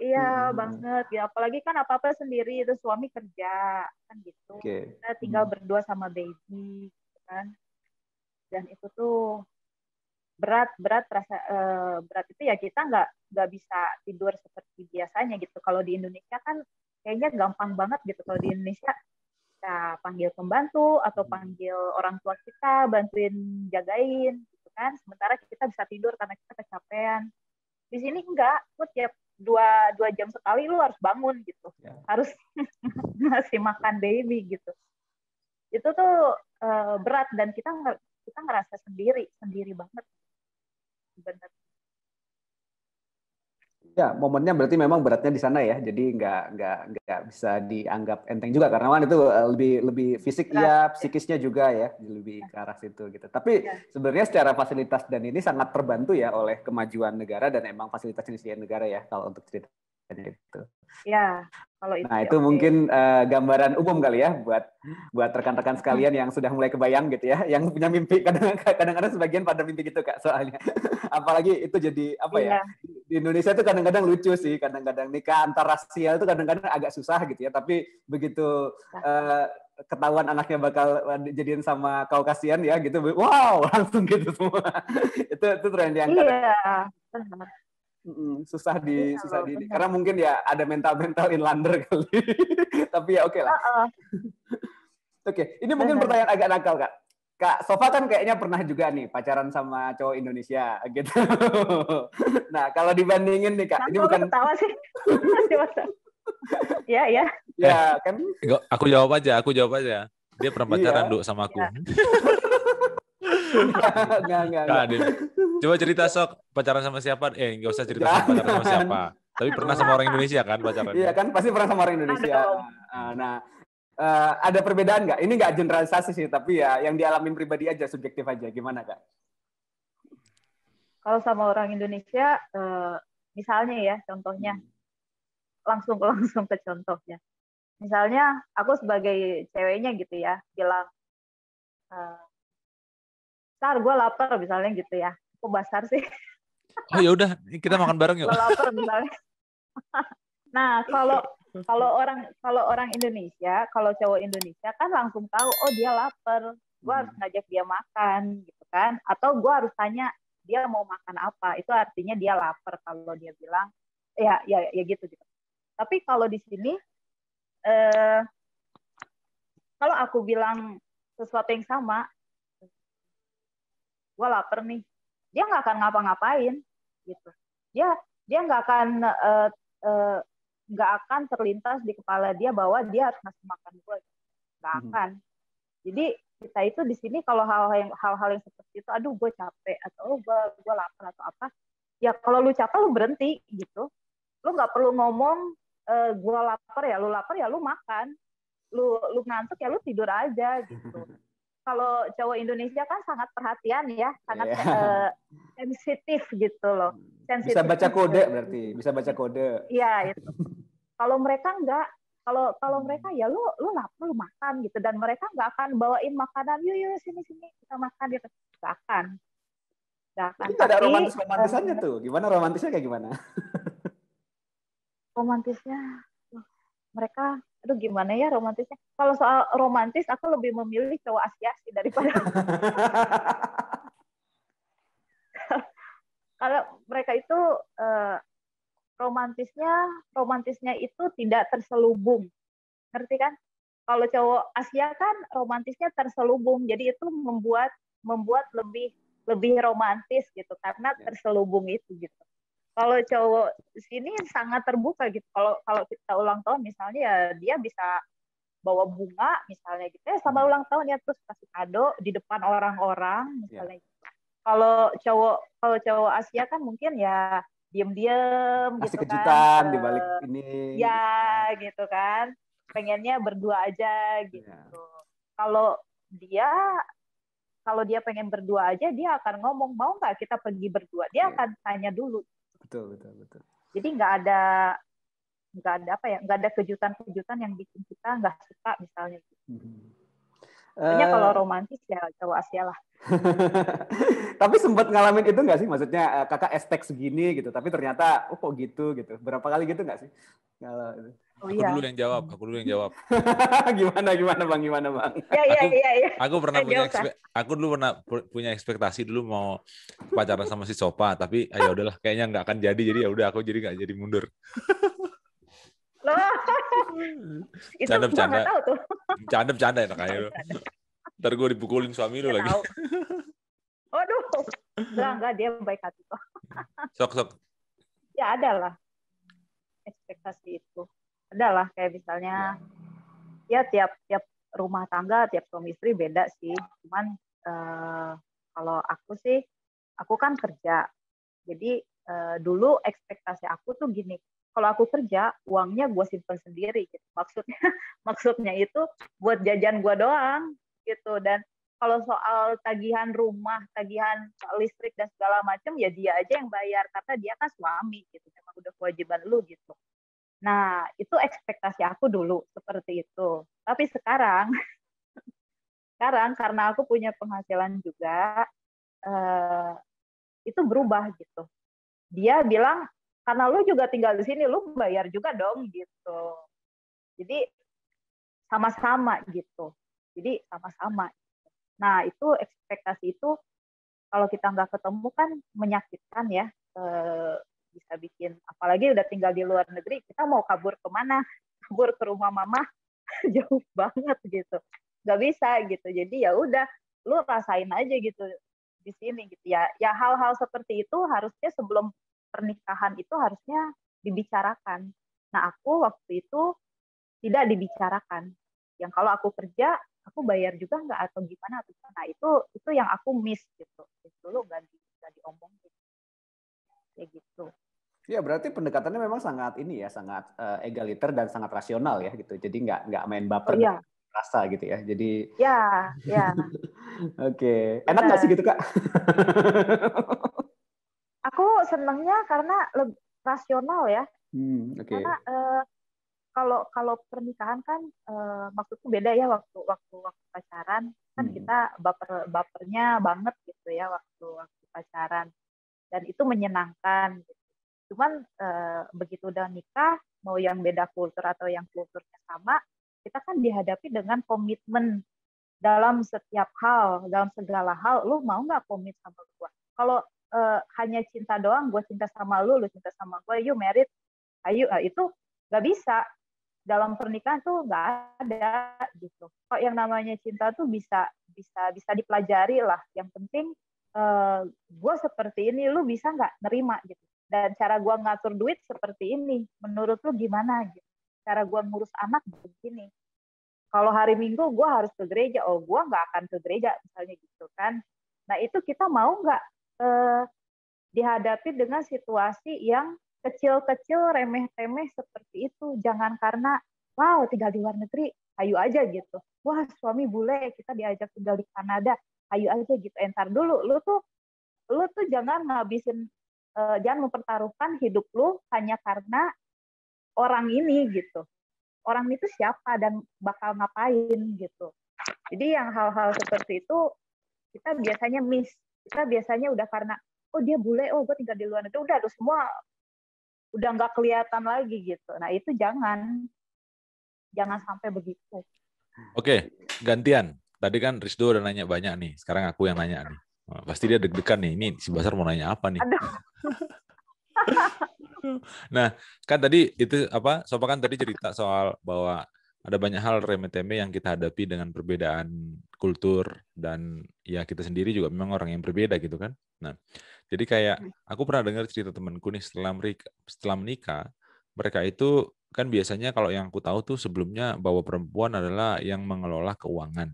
Iya banget ya, apalagi kan apa-apa sendiri, itu suami kerja kan gitu. Kita tinggal berdua sama baby gitu kan. Dan itu tuh berat itu ya, kita nggak bisa tidur seperti biasanya gitu. Kalau di Indonesia kan kayaknya gampang banget gitu. Kalau di Indonesia kita panggil pembantu atau panggil orang tua kita bantuin jagain gitu kan, sementara kita bisa tidur karena kita kecapean. Di sini enggak, lu tiap 2 jam sekali lu harus bangun gitu, harus ngasih makan baby gitu. Itu tuh berat, dan kita kita ngerasa sendiri banget sebenarnya. Ya, momennya berarti memang beratnya di sana ya. Jadi nggak bisa dianggap enteng juga karena kan itu lebih fisik iya, psikisnya juga ya, lebih ke arah situ gitu. Tapi sebenarnya secara fasilitas dan ini sangat terbantu ya oleh kemajuan negara dan emang fasilitas disediakan negara ya kalau untuk ceritanya itu. Ya, kalau itu Nah, itu mungkin gambaran umum kali ya buat rekan-rekan sekalian yang sudah mulai kebayang gitu ya, yang punya mimpi kadang-kadang sebagian pada mimpi gitu Kak soalnya. Apalagi itu jadi apa ya? Di Indonesia itu kadang-kadang lucu sih, kadang-kadang nikah antar rasial itu kadang-kadang agak susah gitu ya, tapi begitu ketahuan anaknya bakal jadian sama Kaukasian ya gitu, wow langsung gitu semua. itu tren yang kadang susah di karena mungkin ya ada mental inlander kali. Tapi ya oke lah. Oke, ini mungkin pertanyaan agak nakal Kak. Kak Sofa kan kayaknya pernah juga nih pacaran sama cowok Indonesia gitu. Nah, kalau dibandingin nih Kak, ini bukan ketawa sih. Ya. Ya, kan aku jawab aja. Dia pernah pacaran Duk sama aku. Enggak. Coba cerita sok pacaran sama siapa? Nggak usah cerita pacaran sama siapa. Tapi pernah sama orang Indonesia kan pacaran? Iya kan, pasti pernah sama orang Indonesia. Nah, ada perbedaan nggak? Ini nggak generalisasi sih, tapi ya yang dialamin pribadi aja, subjektif aja. Gimana Kak? Kalau sama orang Indonesia, misalnya ya, contohnya, langsung ke contohnya. Misalnya aku sebagai ceweknya gitu ya, bilang, Sar, gue lapar misalnya gitu ya. Kok basar sih? Oh ya udah, kita makan bareng yuk. Gue lapar misalnya. Nah, kalau orang Indonesia, kalau cowok Indonesia kan langsung tahu, oh dia lapar, gue harus ngajak dia makan gitu kan, atau gue harus tanya dia mau makan apa, itu artinya dia lapar kalau dia bilang ya gitu. Tapi kalau di sini kalau aku bilang sesuatu yang sama, gue lapar nih, dia nggak akan ngapa-ngapain gitu, dia nggak akan terlintas di kepala dia bahwa dia harus ngasih makan gue, nggak akan. Jadi kita itu di sini kalau hal-hal yang seperti itu, aduh gue capek atau gue lapar atau apa, ya kalau lu capek lu berhenti gitu, lu nggak perlu ngomong gue lapar ya lu makan, lu ngantuk ya lu tidur aja gitu. Kalau cowok Indonesia kan sangat perhatian ya, sangat sensitif gitu loh. Sensitif bisa baca kode berarti, bisa baca kode. Iya itu. Kalau mereka enggak, kalau mereka ya lu lapar lu makan gitu, dan mereka nggak akan bawain makanan, yuk sini kita makan gitu, nggak akan. Tapi nggak ada romantisannya tuh, gimana romantisnya kayak gimana? Romantisnya, mereka, aduh gimana ya romantisnya. Kalau soal romantis, aku lebih memilih cowok Asia sih daripada. Kalau mereka itu romantisnya itu tidak terselubung, ngerti kan? Kalau cowok Asia kan romantisnya terselubung, jadi itu membuat lebih romantis gitu karena terselubung itu gitu. Kalau cowok sini sangat terbuka gitu. Kalau kita ulang tahun misalnya ya dia bisa bawa bunga misalnya gitu ya, sama ulang tahun ya, terus kasih kado di depan orang-orang misalnya. Kalau cowok Asia kan mungkin ya diem-diem gitu kan. Kejutan di balik ini. Ya gitu kan. Pengennya berdua aja gitu. Kalau dia pengen berdua aja, dia akan ngomong, mau nggak kita pergi berdua? Dia akan tanya dulu. Betul. Jadi nggak ada kejutan-kejutan yang bikin kita nggak suka misalnya. Pokoknya kalau romantis ya cowok Asia lah. Tapi sempat ngalamin itu nggak sih? Maksudnya kakak estek segini gitu, tapi ternyata kok gitu. Berapa kali gitu nggak sih? Aku dulu yang jawab. Gimana bang? Ya. Aku dulu pernah punya ekspektasi dulu mau pacaran sama si Sopa, tapi ya udahlah kayaknya nggak akan jadi ya udah aku nggak jadi mundur. Bercanda enak aja lo. Ntar gue dipukulin suami lu lagi. Aduh, enggak dia baik hati kok. Sok. Ya ada lah ekspektasi itu. Adalah kayak misalnya ya tiap rumah tangga, tiap suami istri beda sih. Cuman Kalau aku sih, aku kan kerja. Jadi dulu ekspektasi aku tuh gini, kalau aku kerja, uangnya gue simpen sendiri gitu. Maksudnya itu buat jajan gue doang gitu. Dan kalau soal tagihan rumah, tagihan listrik dan segala macam, ya dia aja yang bayar karena dia kan suami gitu. Memang udah kewajiban lu gitu. Nah, itu ekspektasi aku dulu seperti itu. Tapi sekarang karena aku punya penghasilan juga, itu berubah gitu. Dia bilang, karena lu juga tinggal di sini, lu bayar juga dong gitu. Jadi sama-sama gitu. Jadi sama-sama. Nah, itu ekspektasi itu kalau kita nggak ketemu kan menyakitkan ya. Bisa bikin, apalagi udah tinggal di luar negeri, kita mau kabur kemana? Kabur ke rumah mama, jauh banget gitu. Nggak bisa gitu. Jadi ya udah, lu rasain aja gitu di sini gitu ya. Ya hal-hal seperti itu harusnya sebelum pernikahan itu harusnya dibicarakan. Nah, aku waktu itu tidak dibicarakan. Yang kalau aku kerja, aku bayar juga nggak atau gimana atau gimana. Nah, itu yang aku miss gitu. Dulu nggak diomongin kayak gitu. Ya, berarti pendekatannya memang sangat ini ya, sangat egaliter dan sangat rasional ya gitu. Jadi nggak main Oh baper dan iya, rasa gitu ya. Jadi ya, oke. Enak nggak sih benar. gitu, Kak? Aku senangnya karena lebih rasional ya. Oke. Karena kalau pernikahan kan maksudku beda ya waktu pacaran kan kita bapernya banget gitu ya waktu pacaran dan itu menyenangkan gitu. Cuman begitu udah nikah mau yang beda kultur atau yang kulturnya sama kita kan dihadapi dengan komitmen dalam setiap hal, dalam segala hal. Lu mau nggak komit sama gue? Kalau hanya cinta doang, gue cinta sama lu cinta sama gue, you married, ayo, itu nggak bisa. Dalam pernikahan tuh nggak ada gitu. Kok yang namanya cinta tuh bisa dipelajari lah. Yang penting gue seperti ini, lu bisa nggak nerima gitu. Dan cara gue ngatur duit seperti ini, menurut lu gimana gitu. Cara gue ngurus anak begini. Kalau hari Minggu gue harus ke gereja, oh gue nggak akan ke gereja misalnya gitu kan. Nah itu kita mau nggak dihadapi dengan situasi yang kecil-kecil remeh-temeh seperti itu. Jangan karena wow tinggal di luar negeri, ayo aja gitu. Wah suami bule kita diajak tinggal di Kanada, ayo aja gitu. Entar dulu, lu tuh jangan ngabisin, jangan mempertaruhkan hidup lu hanya karena orang ini gitu. Orang itu siapa dan bakal ngapain gitu. Jadi yang hal-hal seperti itu kita biasanya miss. Kita biasanya udah karena oh dia bule, oh gue tinggal di luar negeri, udah semua udah nggak kelihatan lagi gitu. Nah itu jangan sampai begitu. Oke, gantian. Tadi kan Rizdo udah nanya banyak nih. Sekarang aku yang nanya nih. Pasti dia deg-degan nih. Ini si Basar mau nanya apa nih? Aduh. Nah, kan tadi itu apa? Sopa kan tadi cerita soal bahwa ada banyak hal remeh-temeh yang kita hadapi dengan perbedaan kultur dan ya kita sendiri juga memang orang yang berbeda gitu kan. Nah, jadi kayak aku pernah dengar cerita temanku nih setelah menikah, mereka itu kan biasanya kalau yang aku tahu tuh sebelumnya bahwa perempuan adalah yang mengelola keuangan.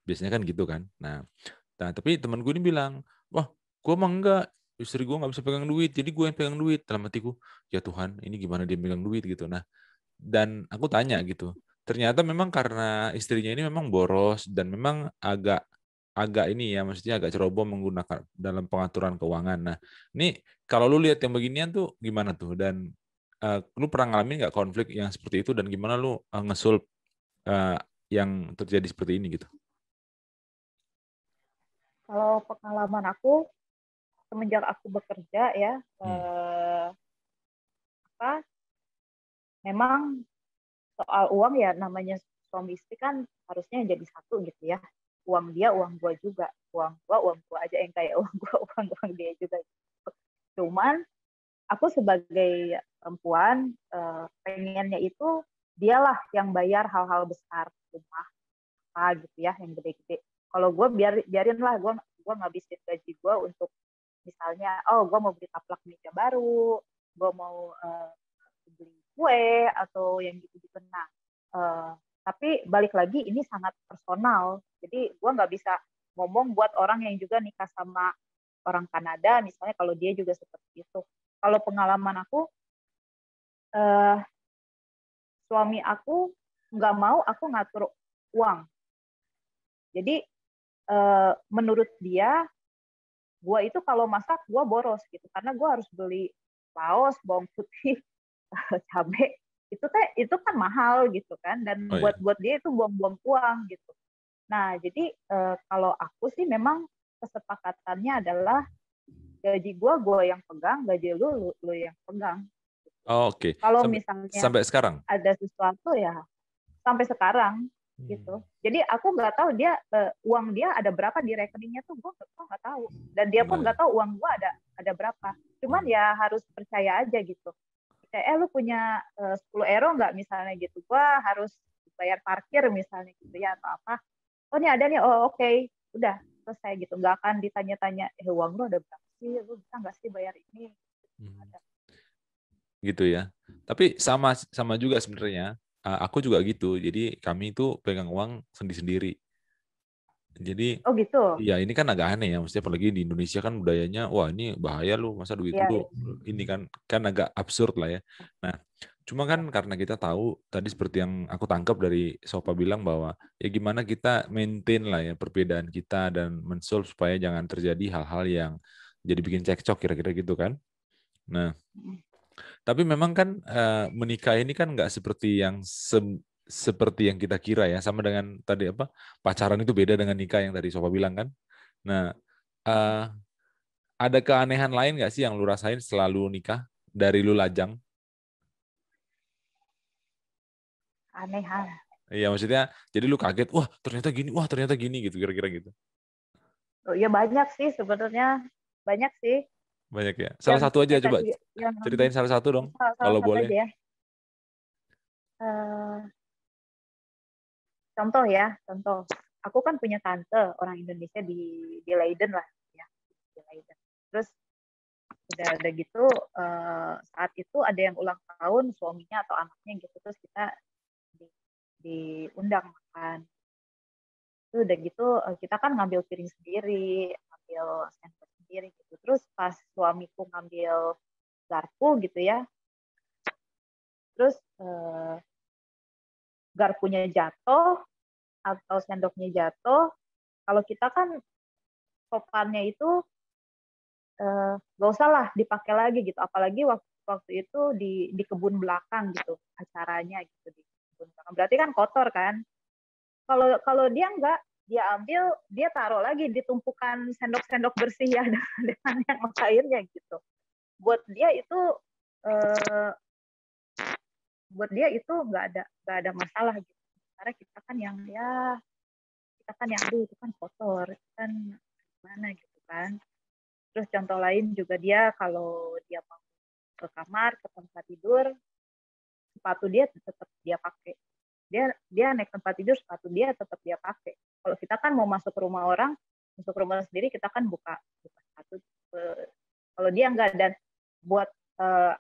Biasanya kan gitu kan. Nah tapi temanku ini bilang, wah, gue mah enggak, istri gue nggak bisa pegang duit, jadi gue yang pegang duit. Dalam hatiku, ya Tuhan, ini gimana dia pegang duit gitu. Nah, dan aku tanya gitu, ternyata memang karena istrinya ini memang boros dan memang agak ini ya, maksudnya agak ceroboh menggunakan dalam pengaturan keuangan. Nah, ini kalau lu lihat yang beginian tuh gimana tuh? Dan lu pernah ngalamin nggak konflik yang seperti itu dan gimana lu ngesul yang terjadi seperti ini gitu? Kalau pengalaman aku semenjak aku bekerja ya, memang soal uang ya namanya suami istri kan harusnya jadi satu gitu ya. Uang dia, uang gua juga. Uang gua aja yang kayak uang gua, uang dia juga. Cuman aku sebagai perempuan pengennya itu dialah yang bayar hal-hal besar rumah apa gitu ya yang gede-gede. Kalau gue biarin lah gue ngabisin gaji gue untuk misalnya gue mau beli taplak meja baru, gue mau beli kue atau yang gitu-gitu. Nah tapi balik lagi ini sangat personal. Jadi gue nggak bisa ngomong buat orang yang juga nikah sama orang Kanada, misalnya kalau dia juga seperti itu. Kalau pengalaman aku, suami aku nggak mau aku ngatur uang. Jadi menurut dia, gue itu kalau masak gue boros gitu, karena gue harus beli saus, bawang putih, cabai. Itu kan mahal gitu kan, dan buat dia itu buang-buang uang gitu. Nah, jadi kalau aku sih memang kesepakatannya adalah gaji gue yang pegang, gaji lu yang pegang. Oh, oke. Kalau misalnya sampai sekarang ada sesuatu ya sampai sekarang gitu. Jadi aku nggak tahu dia uang dia ada berapa di rekeningnya tuh, gue nggak tahu. Dan dia pun nggak tahu uang gue ada berapa. Cuman ya harus percaya aja gitu. Kayak lu punya 10 euro nggak misalnya gitu, gue harus bayar parkir misalnya gitu ya, atau apa. Oh ini ada nih, oh oke, udah selesai gitu. Nggak akan ditanya-tanya, uang lu ada berapa sih, lu bisa nggak sih bayar ini? Gitu ya. Tapi sama juga sebenarnya. Aku juga gitu. Jadi kami itu pegang uang sendiri-sendiri. Jadi oh gitu. ya ini kan agak aneh ya, maksudnya apalagi di Indonesia kan budayanya, wah ini bahaya lu, masa duit lu ini kan agak absurd lah ya. Nah, cuma kan karena kita tahu tadi seperti yang aku tangkap dari Sopa bilang bahwa ya gimana kita maintain lah ya perbedaan kita dan men-solve supaya jangan terjadi hal-hal yang jadi bikin cekcok kira-kira gitu kan. Nah, tapi memang kan menikah ini kan nggak seperti yang seperti yang kita kira ya, sama dengan tadi apa pacaran itu beda dengan nikah yang tadi Sofa bilang kan. Nah, ada keanehan lain nggak sih yang lu rasain selalu nikah dari lu lajang? Anehan. Iya, maksudnya jadi lu kaget, wah ternyata gini gitu, kira-kira gitu. Oh ya banyak sih sebenarnya, banyak sih. Banyak ya. Salah satu aja coba ceritain salah satu dong, kalau boleh. Aja ya. Contoh. Aku kan punya tante orang Indonesia di Leiden lah, ya, di Leiden. Terus udah gitu saat itu ada yang ulang tahun suaminya atau anaknya gitu, terus kita diundang makan. Itu udah gitu kita kan ngambil piring sendiri, ngambil sendok sendiri gitu. Terus pas suamiku ngambil garpu gitu ya, terus garpunya jatuh atau sendoknya jatuh, kalau kita kan sopannya itu nggak usah lah dipakai lagi gitu, apalagi waktu itu di kebun belakang gitu acaranya gitu, di kebun belakang berarti kan kotor kan. Kalau dia nggak, dia ambil, dia taruh lagi di tumpukan sendok-sendok bersih ya dengan yang airnya gitu. Buat dia itu nggak ada masalah gitu. Karena kita kan yang aduh itu kan kotor, itu kan gimana gitu kan. Terus contoh lain juga dia kalau dia mau ke kamar, ke tempat tidur, sepatu dia tetap dia pakai. Dia naik tempat tidur, sepatu dia tetap dia pakai. Kalau kita kan mau masuk ke rumah orang, masuk ke rumah sendiri, kita kan buka sepatu. Kalau dia enggak, dan buat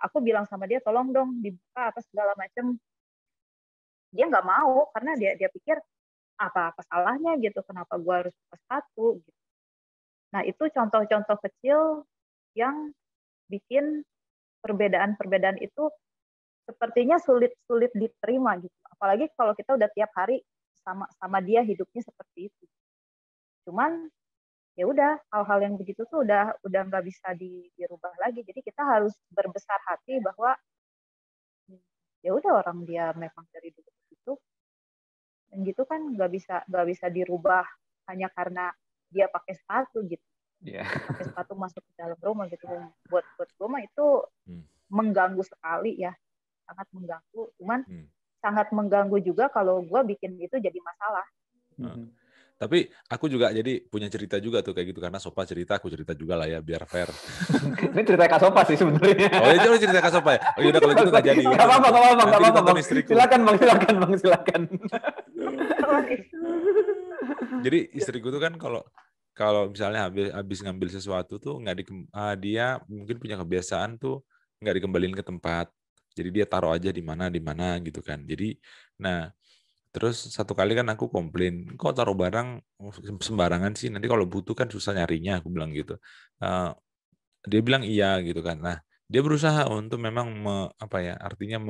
aku bilang sama dia, tolong dong dibuka apa segala macam. Dia nggak mau karena dia pikir apa salahnya gitu, kenapa gue harus buka sepatu gitu. Nah itu contoh-contoh kecil yang bikin perbedaan itu sepertinya sulit diterima gitu. Apalagi kalau kita udah tiap hari sama dia hidupnya seperti itu. Cuman ya udah, hal-hal yang begitu tuh udah nggak bisa dirubah lagi. Jadi kita harus berbesar hati bahwa ya udah, orang dia memang dari dulu begitu, dan gitu kan nggak bisa dirubah hanya karena dia pakai sepatu gitu. Pakai sepatu masuk ke dalam rumah gitu. Buat gue mah itu mengganggu sekali ya, sangat mengganggu. Cuman sangat mengganggu juga kalau gue bikin itu jadi masalah. Tapi aku juga jadi punya cerita juga tuh kayak gitu, karena Sopa cerita, aku cerita juga lah ya, biar fair. Ini cerita Kak Sopa sih sebenarnya. Oh ya, coba cerita Kak Sopa ya. Oh yaudah kalau gitu nggak jadi. Nggak apa-apa bang. Silakan bang. Jadi istriku tuh kan kalau misalnya habis ngambil sesuatu tuh dia mungkin punya kebiasaan tuh nggak dikembaliin ke tempat. Jadi dia taruh aja di mana gitu kan. Jadi nah Terus satu kali kan aku komplain, kok taruh barang sembarangan sih, nanti kalau butuh kan susah nyarinya, aku bilang gitu. Eh, Dia bilang iya gitu kan. Nah, dia berusaha untuk memang artinya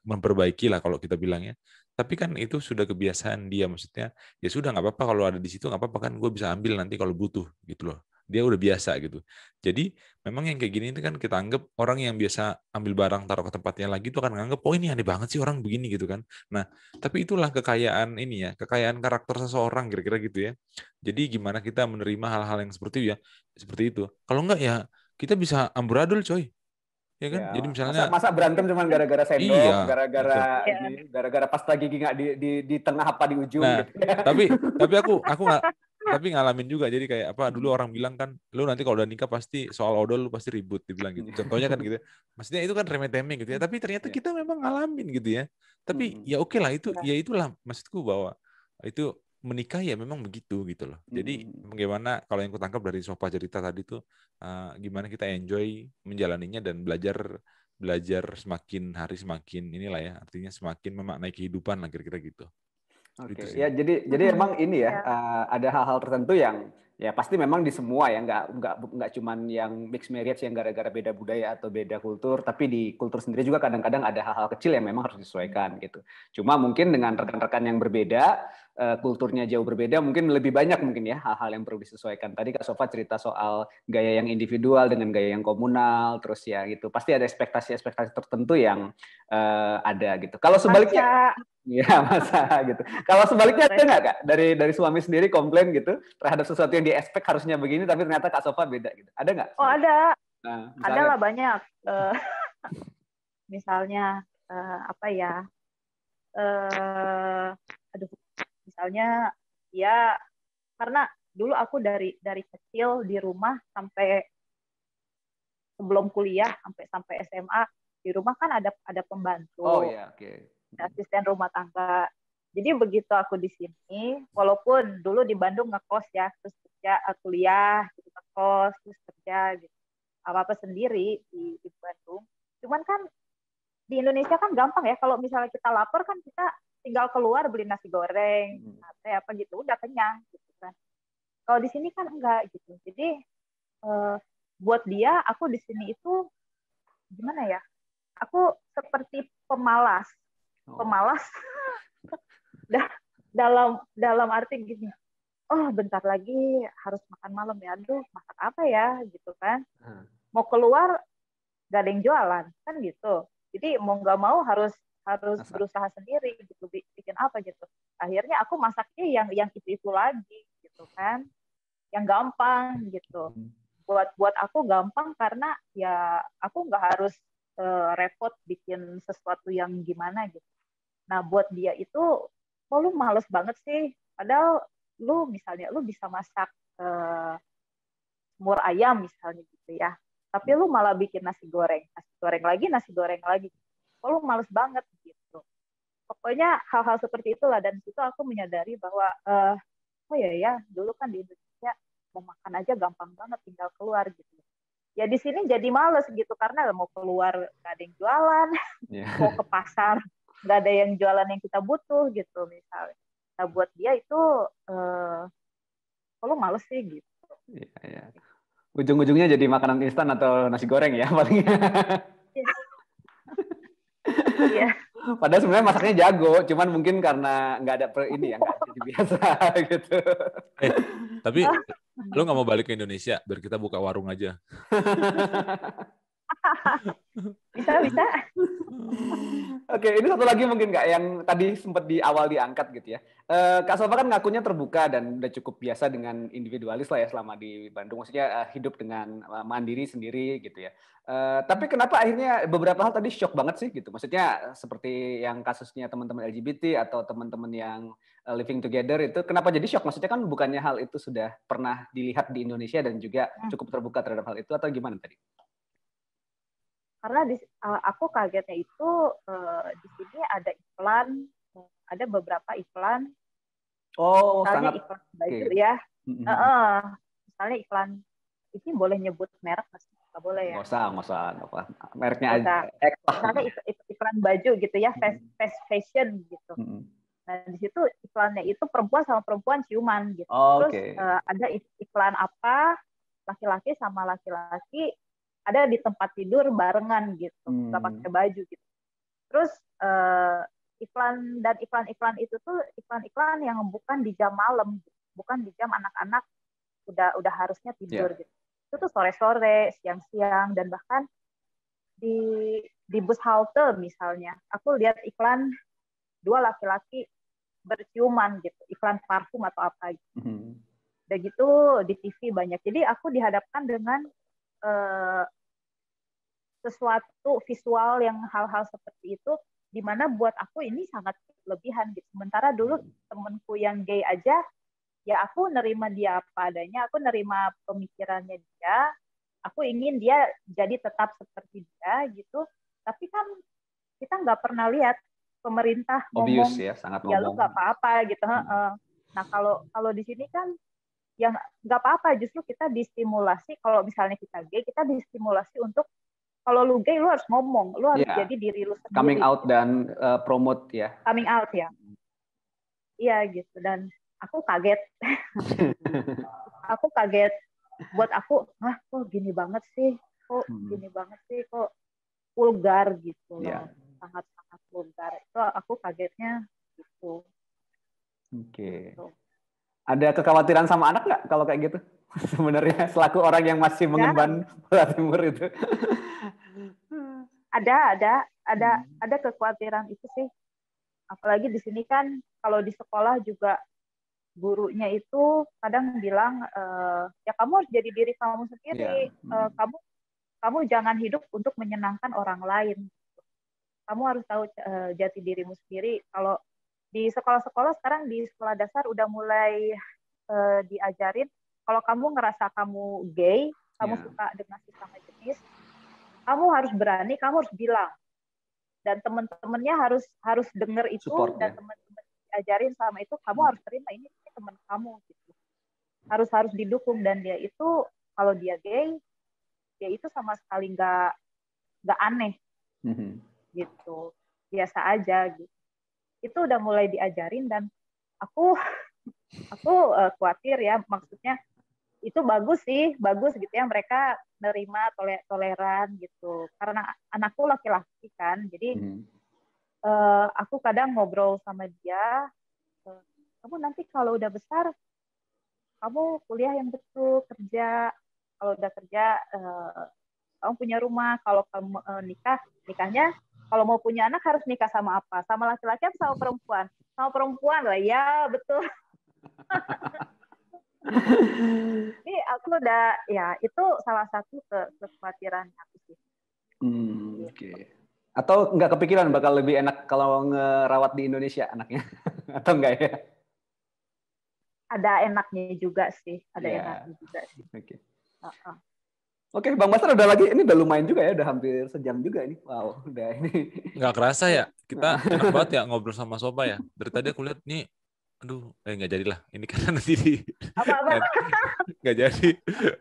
memperbaiki lah kalau kita bilangnya. Tapi kan itu sudah kebiasaan dia, maksudnya ya sudah nggak apa-apa kalau ada di situ, nggak apa-apa kan gue bisa ambil nanti kalau butuh gitu loh. Dia udah biasa gitu. Jadi memang yang kayak gini itu kan kita anggap orang yang biasa ambil barang taruh ke tempatnya lagi itu akan nganggap oh ini aneh banget sih orang begini gitu kan. Nah, tapi itulah kekayaan ini ya, kekayaan karakter seseorang kira-kira gitu ya. Jadi gimana kita menerima hal-hal yang seperti itu ya, seperti itu. Kalau enggak ya kita bisa amburadul coy, ya kan? Jadi Ya, misalnya, masa berantem cuman gara-gara iya, sendok, gitu. gara-gara Ya. ini, gara-gara pasta gigi nggak di tengah apa di ujung Nah, gitu ya. tapi aku nggak, tapi ngalamin juga. Jadi kayak apa? Dulu orang bilang kan, lu nanti kalau udah nikah pasti soal odol lu pasti ribut, dibilang gitu. Contohnya kan gitu. Maksudnya itu kan remeh-temeh gitu ya. Tapi ternyata Ya. kita memang ngalamin gitu ya. Tapi Mm-mm. ya oke lah itu, Ya. ya itulah maksudku bahwa itu menikah ya memang begitu gitu loh. Jadi Mm-mm. bagaimana kalau yang kutangkap dari Sofa cerita tadi tuh gimana kita enjoy menjalaninya dan belajar belajar semakin hari semakin inilah ya, artinya semakin memaknai kehidupan lah kira-kira gitu. Itu Oke, sih. ya jadi emang ini ya Ya. ada hal-hal tertentu yang ya pasti memang di semua ya nggak cuman yang mixed marriage yang gara-gara beda budaya atau beda kultur, tapi di kultur sendiri juga kadang-kadang ada hal-hal kecil yang memang harus disesuaikan gitu. Cuma mungkin dengan rekan-rekan yang berbeda, kulturnya jauh berbeda, mungkin lebih banyak mungkin ya hal-hal yang perlu disesuaikan. Tadi Kak Sofa cerita soal gaya yang individual dengan gaya yang komunal, terus ya gitu. Pasti ada ekspektasi-ekspektasi tertentu yang ada gitu. Kalau sebaliknya Masa iya masa gitu. Kalau sebaliknya ada nggak Kak dari suami sendiri komplain gitu terhadap sesuatu yang di expect harusnya begini tapi ternyata Kak Sofa beda gitu. Ada nggak? oh ada Nah, ada misalnya. lah banyak. Misalnya apa ya? eh Aduh, misalnya ya karena dulu aku dari kecil di rumah sampai sebelum kuliah sampai sampai SMA di rumah kan ada Oh pembantu, ya, oke. asisten rumah tangga. Jadi begitu aku di sini, walaupun dulu di Bandung ngekos ya, terus kerja kuliah, gitu, ngekos, terus kerja gitu, apa-apa sendiri di Bandung. Cuman kan di Indonesia kan gampang ya, kalau misalnya kita lapar kan kita tinggal keluar beli nasi goreng, sate apa gitu, udah kenyang gitu kan. Kalau di sini kan enggak gitu. Jadi buat dia aku di sini itu gimana ya? Aku seperti pemalas, pemalas. dalam arti gini, oh bentar lagi harus makan malam ya, aduh masak apa ya gitu kan. Mau keluar gak ada yang jualan kan gitu. Jadi mau nggak mau harus Masak. berusaha sendiri gitu, bikin apa gitu. Akhirnya aku masaknya yang itu lagi gitu kan, yang gampang gitu. Buat aku gampang karena ya aku nggak harus repot bikin sesuatu yang gimana gitu. Nah buat dia itu, oh lu males banget sih, padahal lu misalnya lu bisa masak semur ayam misalnya gitu ya, tapi lu malah bikin nasi goreng lagi, oh lu males banget gitu. Pokoknya hal-hal seperti itulah, dan situ aku menyadari bahwa oh ya dulu kan di Indonesia mau makan aja gampang banget, tinggal keluar gitu. Ya di sini jadi males gitu karena mau keluar gak ada yang jualan, mau ke pasar nggak ada yang jualan yang kita butuh gitu misalnya. Nah buat dia itu kalau males sih gitu. Ya. Ujung-ujungnya jadi makanan instan atau nasi goreng ya paling. Iya. Padahal sebenarnya masaknya jago, cuman mungkin karena nggak ada ini ya, nggak jadi biasa gitu. Tapi lu nggak mau balik ke Indonesia biar kita buka warung aja? Bisa. Oke, ini satu lagi mungkin Kak yang tadi sempat di awal diangkat gitu ya. Kak Sofa kan ngakunya terbuka dan udah cukup biasa dengan individualis lah ya selama di Bandung. Maksudnya hidup dengan mandiri sendiri gitu ya. Tapi kenapa akhirnya beberapa hal tadi shock banget sih gitu. Maksudnya seperti yang kasusnya teman-teman LGBT atau teman-teman yang living together itu kenapa jadi shock? Maksudnya kan bukannya hal itu sudah pernah dilihat di Indonesia dan juga cukup terbuka terhadap hal itu atau gimana tadi? Karena aku kagetnya itu di sini ada iklan, ada beberapa iklan. Oh, misalnya sangat iklan baju okay. ya. Misalnya iklan, ini boleh nyebut merek nggak boleh ya? Nggak usah. Mereknya aja. Misalnya iklan baju gitu ya, fast fashion gitu. Nah, di situ iklannya itu perempuan sama perempuan ciuman gitu. Oh, Terus oke. ada iklan apa laki-laki sama laki-laki ada di tempat tidur barengan gitu, nggak pakai baju gitu. Terus iklan itu tuh iklan-iklan yang bukan di jam malam, bukan di jam anak-anak udah harusnya tidur gitu. Itu tuh sore-sore, siang-siang, dan bahkan di bus halte misalnya, aku lihat iklan 2 laki-laki berciuman gitu, iklan parfum atau apa gitu. Udah gitu di TV banyak. Jadi aku dihadapkan dengan sesuatu visual yang hal-hal seperti itu, di mana buat aku ini sangat lebihan gitu. Sementara dulu temenku yang gay aja, ya aku nerima dia apa adanya, aku nerima pemikirannya dia, aku ingin dia jadi tetap seperti dia gitu. Tapi kan kita nggak pernah lihat pemerintah Obvious ngomong, ya, sangat ya lu ngomong. nggak apa-apa gitu. Nah kalau di sini kan yang nggak apa-apa, justru kita distimulasi. Kalau misalnya kita gay, kita distimulasi untuk kalau lu gay, lu harus ngomong, lu harus jadi diri lu sendiri. Coming out dan promote ya. Coming out ya. Iya gitu, dan aku kaget. Aku kaget. Buat aku, kok gini banget sih? Kok gini banget sih? Kok vulgar gitu loh. Sangat-sangat vulgar. Itu aku kagetnya gitu. Oke. Ada kekhawatiran sama anak nggak kalau kayak gitu? Sebenarnya selaku orang yang masih mengemban bola timur itu. Ada kekhawatiran itu sih. Apalagi di sini kan kalau di sekolah juga gurunya itu kadang bilang ya kamu harus jadi diri kamu sendiri. Kamu jangan hidup untuk menyenangkan orang lain. Kamu harus tahu jati dirimu sendiri. Kalau di sekolah-sekolah sekarang, di sekolah dasar udah mulai diajarin kalau kamu ngerasa kamu gay, kamu suka dengan sesama jenis, kamu harus berani, kamu harus bilang. Dan teman-temannya harus denger itu. Support, dan teman-teman diajarin sama itu, kamu harus terima ini teman kamu gitu. Harus didukung. Dan dia itu kalau dia gay, dia itu sama sekali nggak aneh gitu, biasa aja gitu. Itu udah mulai diajarin, dan aku khawatir ya, maksudnya itu bagus gitu ya, mereka nerima, toleran gitu, karena anakku laki-laki kan, jadi aku kadang ngobrol sama dia, kamu nanti kalau udah besar, kamu kuliah yang betul, kerja, kalau udah kerja kamu punya rumah, kalau kamu nikahnya, kalau mau punya anak harus nikah sama apa? Sama laki-laki atau sama perempuan? Sama perempuan lah, ya betul. Ini aku udah, ya itu salah satu kekhawatiran aku sih. Oke. Atau nggak kepikiran bakal lebih enak kalau ngerawat di Indonesia anaknya? Atau enggak ya? Ada enaknya juga sih, enaknya juga sih. Oke. Oke, Bang Basar udah lagi, ini udah lumayan juga ya, udah hampir sejam juga ini. Wow, udah ini. Nggak kerasa ya, kita enak banget ya ngobrol sama Soba ya. Dari tadi aku lihat nih, aduh, nggak jadilah. Ini kan nanti nggak jadi.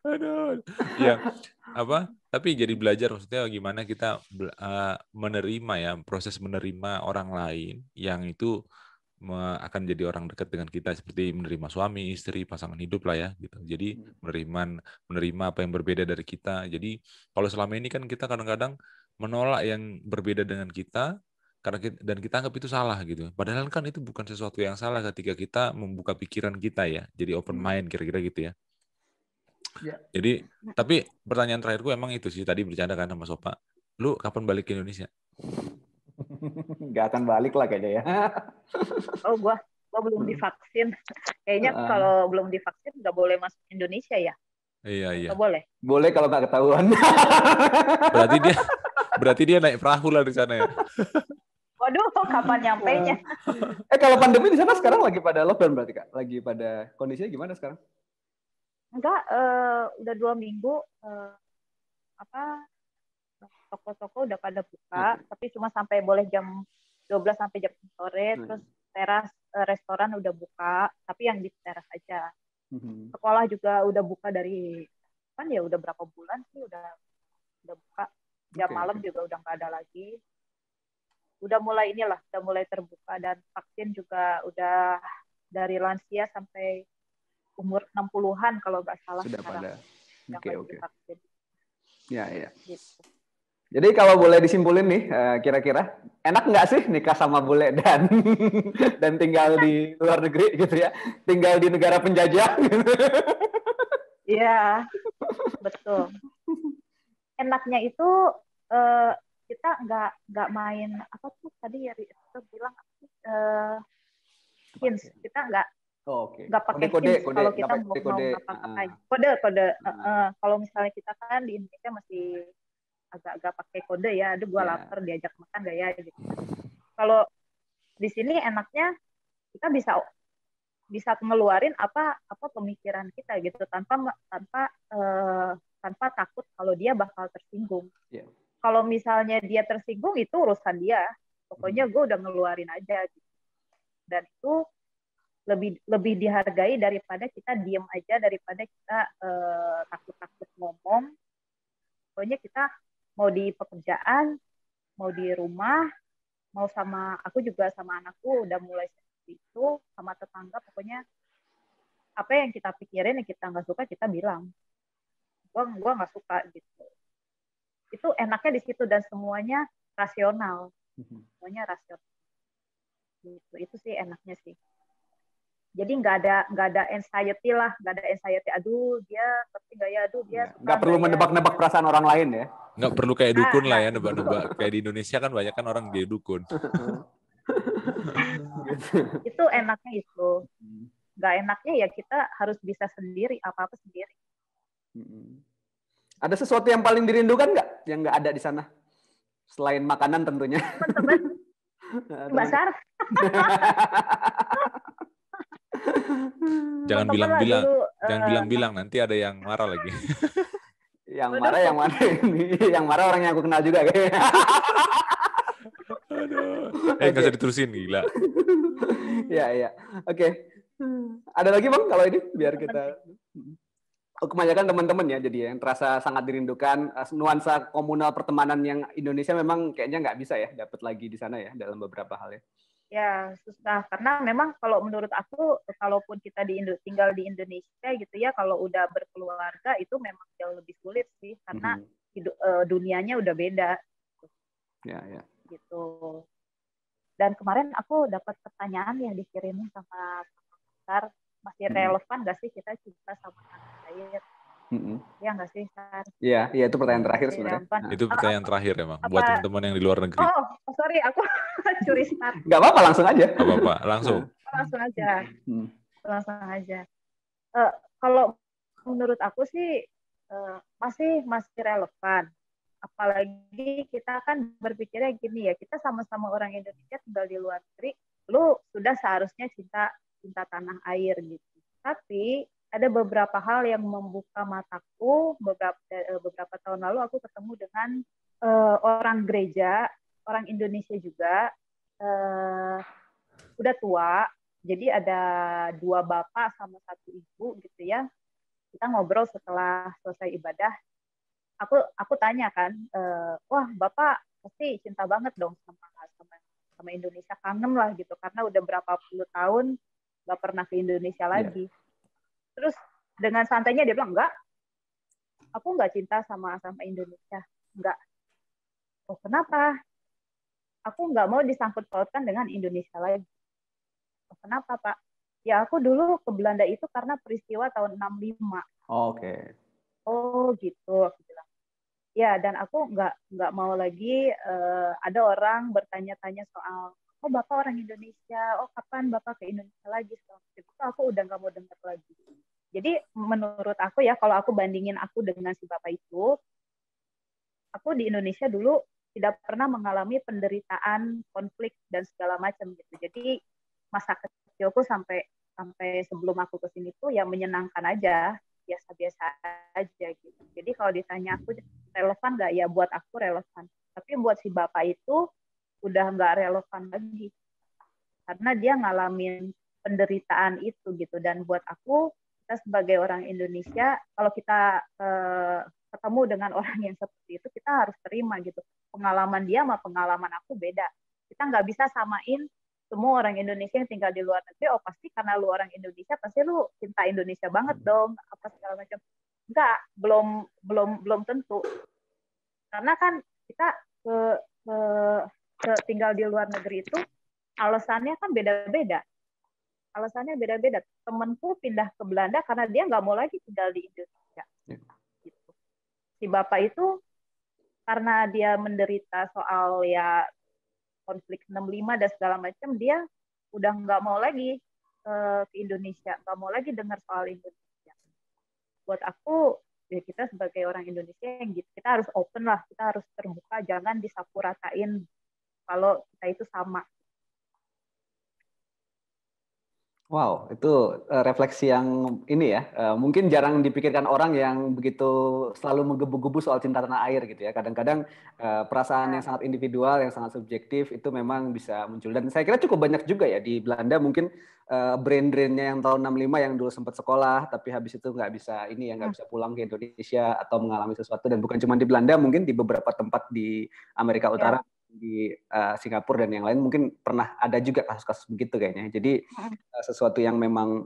Aduh, ya apa? Tapi jadi belajar, maksudnya gimana kita menerima ya, proses menerima orang lain yang itu akan jadi orang dekat dengan kita, seperti menerima suami, istri, pasangan hidup lah ya gitu. Jadi menerima apa yang berbeda dari kita. Jadi kalau selama ini kan kita kadang-kadang menolak yang berbeda dengan kita dan kita anggap itu salah gitu. Padahal kan itu bukan sesuatu yang salah ketika kita membuka pikiran kita ya. Jadi open mind kira-kira gitu ya. Jadi tapi pertanyaan terakhirku emang itu sih, tadi bercanda kan sama Sopa. Lu kapan balik ke Indonesia? Nggak akan balik lah kayaknya ya. Oh, gua belum divaksin. Kayaknya kalau belum divaksin nggak boleh masuk Indonesia ya? Iya. Nggak boleh? Boleh kalau nggak ketahuan. Berarti dia naik perahu lah di sana ya. Waduh, kapan nyampainya? Kalau pandemi di sana sekarang lagi pada lockdown berarti Kak? Lagi pada kondisinya gimana sekarang? Enggak, udah 2 minggu. Toko-toko udah pada buka, tapi cuma sampai boleh jam 12 sampai jam sore. Terus teras restoran udah buka, tapi yang di teras aja. Sekolah juga udah buka dari kan ya, udah berapa bulan sih udah buka. Jam malam juga udah nggak ada lagi. udah mulai terbuka, dan vaksin juga udah dari lansia sampai umur 60-an kalau nggak salah Sudah sekarang pada. yang Oke, lagi oke. divaksin. Ya, ya. Gitu. Jadi kalau boleh disimpulin nih, kira-kira enak nggak sih nikah sama bule dan dan tinggal di luar negeri gitu ya, tinggal di negara penjajah gitu. Iya, betul. Enaknya itu kita nggak main apa tuh tadi ya itu bilang hints, kita Oke. nggak pakai hints kalau kita mau kode. ngapa-ngapain. Kode. Kalau misalnya kita kan di Indonesia masih agak-agak pakai kode ya, aduh gue lapar diajak makan gak ya gitu. Kalau di sini enaknya kita bisa ngeluarin apa pemikiran kita gitu tanpa takut kalau dia bakal tersinggung. Kalau misalnya dia tersinggung itu urusan dia, pokoknya gue udah ngeluarin aja gitu. Dan itu lebih dihargai daripada kita diem aja, daripada kita takut-takut ngomong. Pokoknya kita mau di pekerjaan, mau di rumah, mau sama aku juga sama anakku udah mulai seperti itu, sama tetangga, pokoknya apa yang kita pikirin yang kita nggak suka kita bilang, gua nggak suka gitu. Itu enaknya di situ, dan semuanya rasional. Gitu. Itu sih enaknya sih. Jadi nggak ada anxiety lah, nggak ada anxiety. Aduh dia ngerti nggak ya? Aduh dia nggak perlu menebak-nebak perasaan orang lain ya. Nggak perlu kayak dukun lah ya, nebak-nebak. Kayak di Indonesia kan banyak kan orang jadi dukun. Itu enaknya itu. Nggak enaknya ya kita harus bisa sendiri, apa-apa sendiri. Ada sesuatu yang paling dirindukan nggak? Yang nggak ada di sana? Selain makanan tentunya. Teman-teman. Mbak Sar. Jangan bilang-bilang nanti ada yang marah lagi. Yang marah yang mana ini? Yang marah orang yang aku kenal juga kayaknya. Aduh. Nggak usah diterusin, gila. Iya. Oke. Ada lagi Bang kalau ini biar kita kebanyakan teman-teman ya, jadi yang terasa sangat dirindukan. Nuansa komunal pertemanan yang Indonesia memang kayaknya nggak bisa ya dapat lagi di sana ya dalam beberapa hal ya. Ya susah, karena memang kalau menurut aku kalaupun kita tinggal di Indonesia gitu ya, kalau udah berkeluarga itu memang jauh lebih sulit sih, karena dunianya udah beda. Ya. Gitu. Dan kemarin aku dapat pertanyaan yang dikirimin sama Sar, masih relevan nggak sih kita cinta sama tanah air? Ya nggak sih, Sar? Iya, itu pertanyaan terakhir sebenarnya. Itu pertanyaan terakhir emang buat teman-teman yang di luar negeri. Oh, sorry, aku curi start. Nggak apa-apa, langsung aja. Nggak apa-apa, langsung. Langsung aja. Kalau menurut aku sih masih relevan. Apalagi kita kan berpikirnya gini ya, kita sama-sama orang Indonesia tinggal di luar negeri, lu sudah seharusnya cinta tanah air gitu. Tapi ada beberapa hal yang membuka mataku. Beberapa tahun lalu aku ketemu dengan orang gereja, orang Indonesia juga, udah tua. Jadi ada 2 bapak sama 1 ibu gitu ya. Kita ngobrol setelah selesai ibadah. Aku tanya kan, wah bapak pasti cinta banget dong sama Indonesia, kangen lah gitu, karena udah berapa puluh tahun nggak pernah ke Indonesia lagi. Terus dengan santainya dia bilang, enggak, aku nggak cinta sama Indonesia, enggak. Oh kenapa? Aku nggak mau disangkut pautkan dengan Indonesia lagi. Oh, kenapa Pak? Ya aku dulu ke Belanda itu karena peristiwa tahun 65. Oke. Oh gitu, aku bilang. Ya, dan aku nggak mau lagi ada orang bertanya-tanya soal, oh Bapak orang Indonesia, oh kapan Bapak ke Indonesia lagi? Itu aku udah nggak mau dengar lagi. Jadi menurut aku ya, kalau aku bandingin aku dengan si Bapak itu, aku di Indonesia dulu tidak pernah mengalami penderitaan, konflik, dan segala macam gitu. Jadi masa kecilku sampai sebelum aku ke sini tuh ya menyenangkan aja, biasa-biasa aja gitu. Jadi kalau ditanya aku relevan nggak, ya buat aku relevan. Tapi buat si bapak itu udah nggak relevan lagi, karena dia ngalamin penderitaan itu gitu. Dan buat aku, kita sebagai orang Indonesia, kalau kita ketemu dengan orang yang seperti itu, kita harus terima gitu. Pengalaman dia sama pengalaman aku beda. kita nggak bisa samain semua orang Indonesia yang tinggal di luar negeri, oh pasti karena lu orang Indonesia pasti lu cinta Indonesia banget dong, apa segala macam. Enggak, belum tentu. Karena kan kita ke tinggal di luar negeri itu alasannya kan beda-beda. Alasannya beda-beda. Temenku pindah ke Belanda karena dia nggak mau lagi tinggal di Indonesia. Gitu. Si bapak itu karena dia menderita soal ya konflik 65 dan segala macam, dia udah nggak mau lagi ke Indonesia, nggak mau lagi dengar soal Indonesia. Buat aku, ya kita sebagai orang Indonesia yang gitu, kita harus open lah, kita harus terbuka, jangan disapu ratain kalau kita itu sama. Wow, itu refleksi yang ini ya, mungkin jarang dipikirkan orang yang begitu selalu menggebu-gebu soal cinta tanah air gitu ya. Kadang-kadang perasaan yang sangat individual, yang sangat subjektif itu memang bisa muncul. Dan saya kira cukup banyak juga ya di Belanda mungkin brain-drainnya yang tahun 65 yang dulu sempat sekolah, tapi habis itu nggak bisa ini ya, nggak bisa pulang ke Indonesia atau mengalami sesuatu. Dan bukan cuma di Belanda, mungkin di beberapa tempat di Amerika Utara. Di Singapura dan yang lain mungkin pernah ada juga kasus-kasus begitu kayaknya. Jadi sesuatu yang memang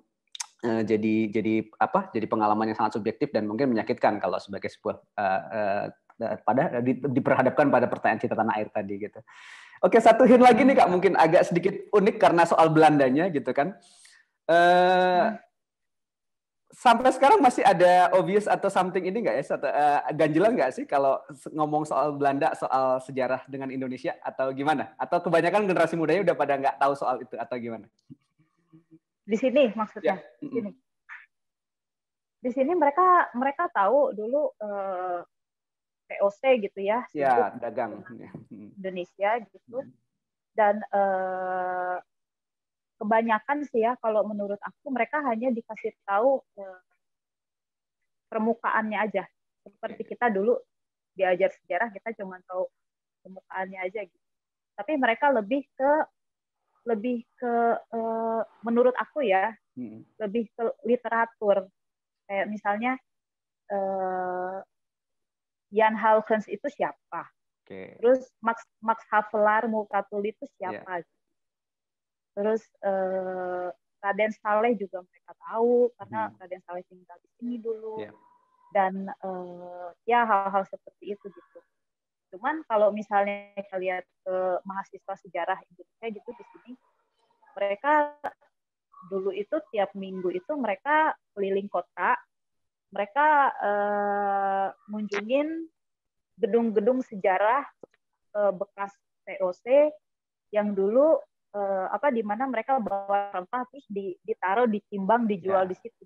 jadi pengalaman yang sangat subjektif dan mungkin menyakitkan kalau sebagai sebuah diperhadapkan pada pertanyaan cinta tanah air tadi gitu. Oke, satu hint lagi nih Kak, mungkin agak sedikit unik karena soal Belandanya gitu kan. Sampai sekarang masih ada obvious atau something ini nggak ya, ganjelan nggak sih kalau ngomong soal Belanda, soal sejarah dengan Indonesia atau gimana? Atau kebanyakan generasi mudanya udah pada nggak tahu soal itu atau gimana? Di sini maksudnya? Ya. Di sini mereka tahu dulu POC gitu ya, dagang Indonesia gitu, dan kebanyakan sih ya kalau menurut aku mereka hanya dikasih tahu permukaannya aja, seperti kita dulu diajar sejarah kita cuma tahu permukaannya aja gitu. Tapi mereka lebih ke menurut aku ya lebih ke literatur, kayak misalnya Jan Halkens itu siapa, terus Max Havelaar Multatuli itu siapa. Terus Raden Saleh juga mereka tahu karena Raden Saleh tinggal di sini dulu, dan ya hal-hal seperti itu gitu. Cuman kalau misalnya kita lihat ke mahasiswa sejarah Indonesia gitu di sini, mereka dulu itu tiap minggu itu mereka keliling kota, mereka ngunjungin gedung-gedung sejarah bekas VOC yang dulu di mana mereka bawa rempah terus ditaruh, ditimbang, dijual di situ.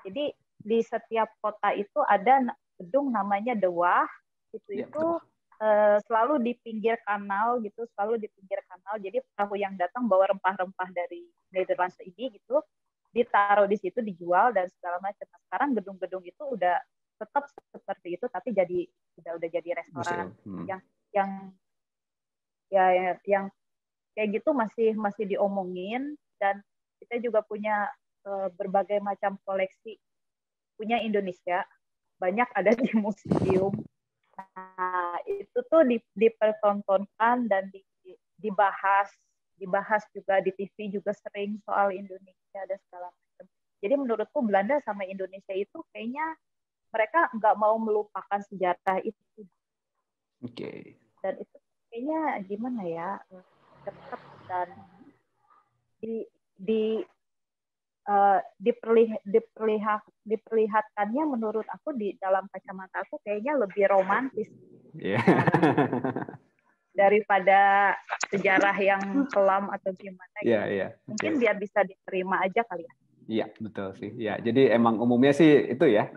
Jadi di setiap kota itu ada gedung namanya The Wah, itu selalu di pinggir kanal gitu, Jadi perahu yang datang bawa rempah-rempah dari Nederlands ini gitu, ditaruh di situ, dijual dan segala macam. Nah, sekarang gedung-gedung itu udah tetap seperti itu, tapi udah jadi restoran yang kayak gitu masih diomongin. Dan kita juga punya berbagai macam koleksi punya Indonesia, banyak ada di museum. Nah, itu tuh dipertontonkan dan dibahas juga di TV juga sering soal Indonesia dan segala macam. Jadi menurutku Belanda sama Indonesia itu kayaknya mereka nggak mau melupakan sejarah itu. Dan itu kayaknya gimana ya, tetap dan diperlihatkannya menurut aku di dalam kacamata aku kayaknya lebih romantis daripada sejarah yang kelam atau gimana gitu. Mungkin biar bisa diterima aja kali ya. Iya, betul sih. Ya, jadi emang umumnya sih itu ya,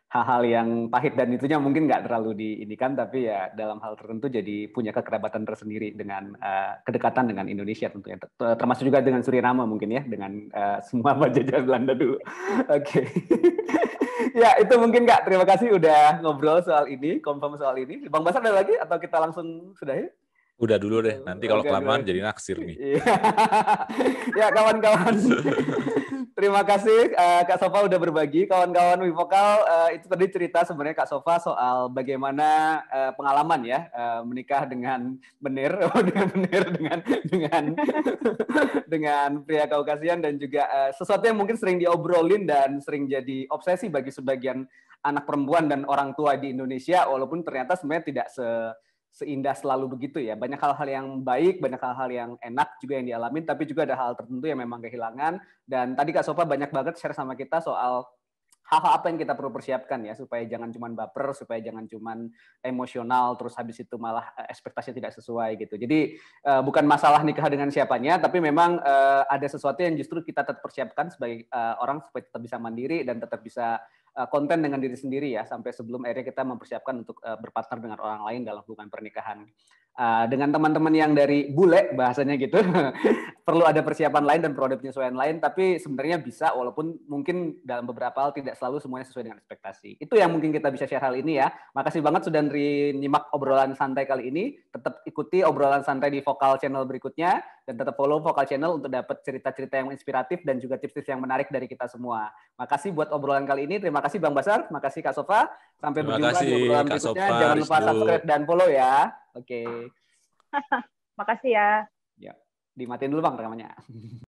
hal-hal yang pahit dan itunya mungkin nggak terlalu diinikan, tapi ya dalam hal tertentu jadi punya kekerabatan tersendiri dengan kedekatan dengan Indonesia tentunya, termasuk juga dengan Suriname mungkin ya, dengan semua penjajah Belanda dulu. Oke. Ya, itu mungkin Kak. Terima kasih udah ngobrol soal ini, confirm soal ini. Bang Basar ada lagi atau kita langsung sudahi? Udah dulu deh, nanti kalau Oke, kelamaan dulu. jadi naksir nih. Iya. Ya kawan-kawan, terima kasih Kak Sofa udah berbagi. Kawan-kawan Wivokal, itu tadi cerita sebenarnya Kak Sofa soal bagaimana pengalaman ya menikah dengan Benir, dengan pria Kaukasian, dan juga sesuatu yang mungkin sering diobrolin dan sering jadi obsesi bagi sebagian anak perempuan dan orang tua di Indonesia, walaupun ternyata sebenarnya tidak seindah selalu begitu ya. Banyak hal-hal yang baik, banyak hal-hal yang enak juga yang dialamin, tapi juga ada hal tertentu yang memang kehilangan. Dan tadi Kak Sofa banyak banget share sama kita soal hal-hal apa yang kita perlu persiapkan ya, supaya jangan cuman baper, supaya jangan cuman emosional, terus habis itu malah ekspektasinya tidak sesuai gitu. Jadi bukan masalah nikah dengan siapanya, tapi memang ada sesuatu yang justru kita tetap persiapkan sebagai orang supaya tetap bisa mandiri dan tetap bisa konten dengan diri sendiri ya, sampai sebelum akhirnya kita mempersiapkan untuk berpartner dengan orang lain dalam hubungan pernikahan. Dengan teman-teman yang dari bule bahasanya gitu, perlu ada persiapan lain dan perlu ada penyesuaian lain, tapi sebenarnya bisa, walaupun mungkin dalam beberapa hal tidak selalu semuanya sesuai dengan ekspektasi. Itu yang mungkin kita bisa share hal ini ya. Makasih banget sudah nyimak obrolan santai kali ini. Tetap ikuti obrolan santai di Vokal Channel berikutnya, dan tetap follow Vokal Channel untuk dapat cerita-cerita yang inspiratif dan juga tips-tips yang menarik dari kita semua. Makasih buat obrolan kali ini. Terima kasih Bang Basar, makasih Kak Sofa. Sampai Terima berjumpa di kasih obrolan Kak berikutnya. Sofa, Jangan lupa Rizdo. subscribe dan follow ya. Oke. Makasih ya. Ya, dimatiin dulu Bang rekamannya.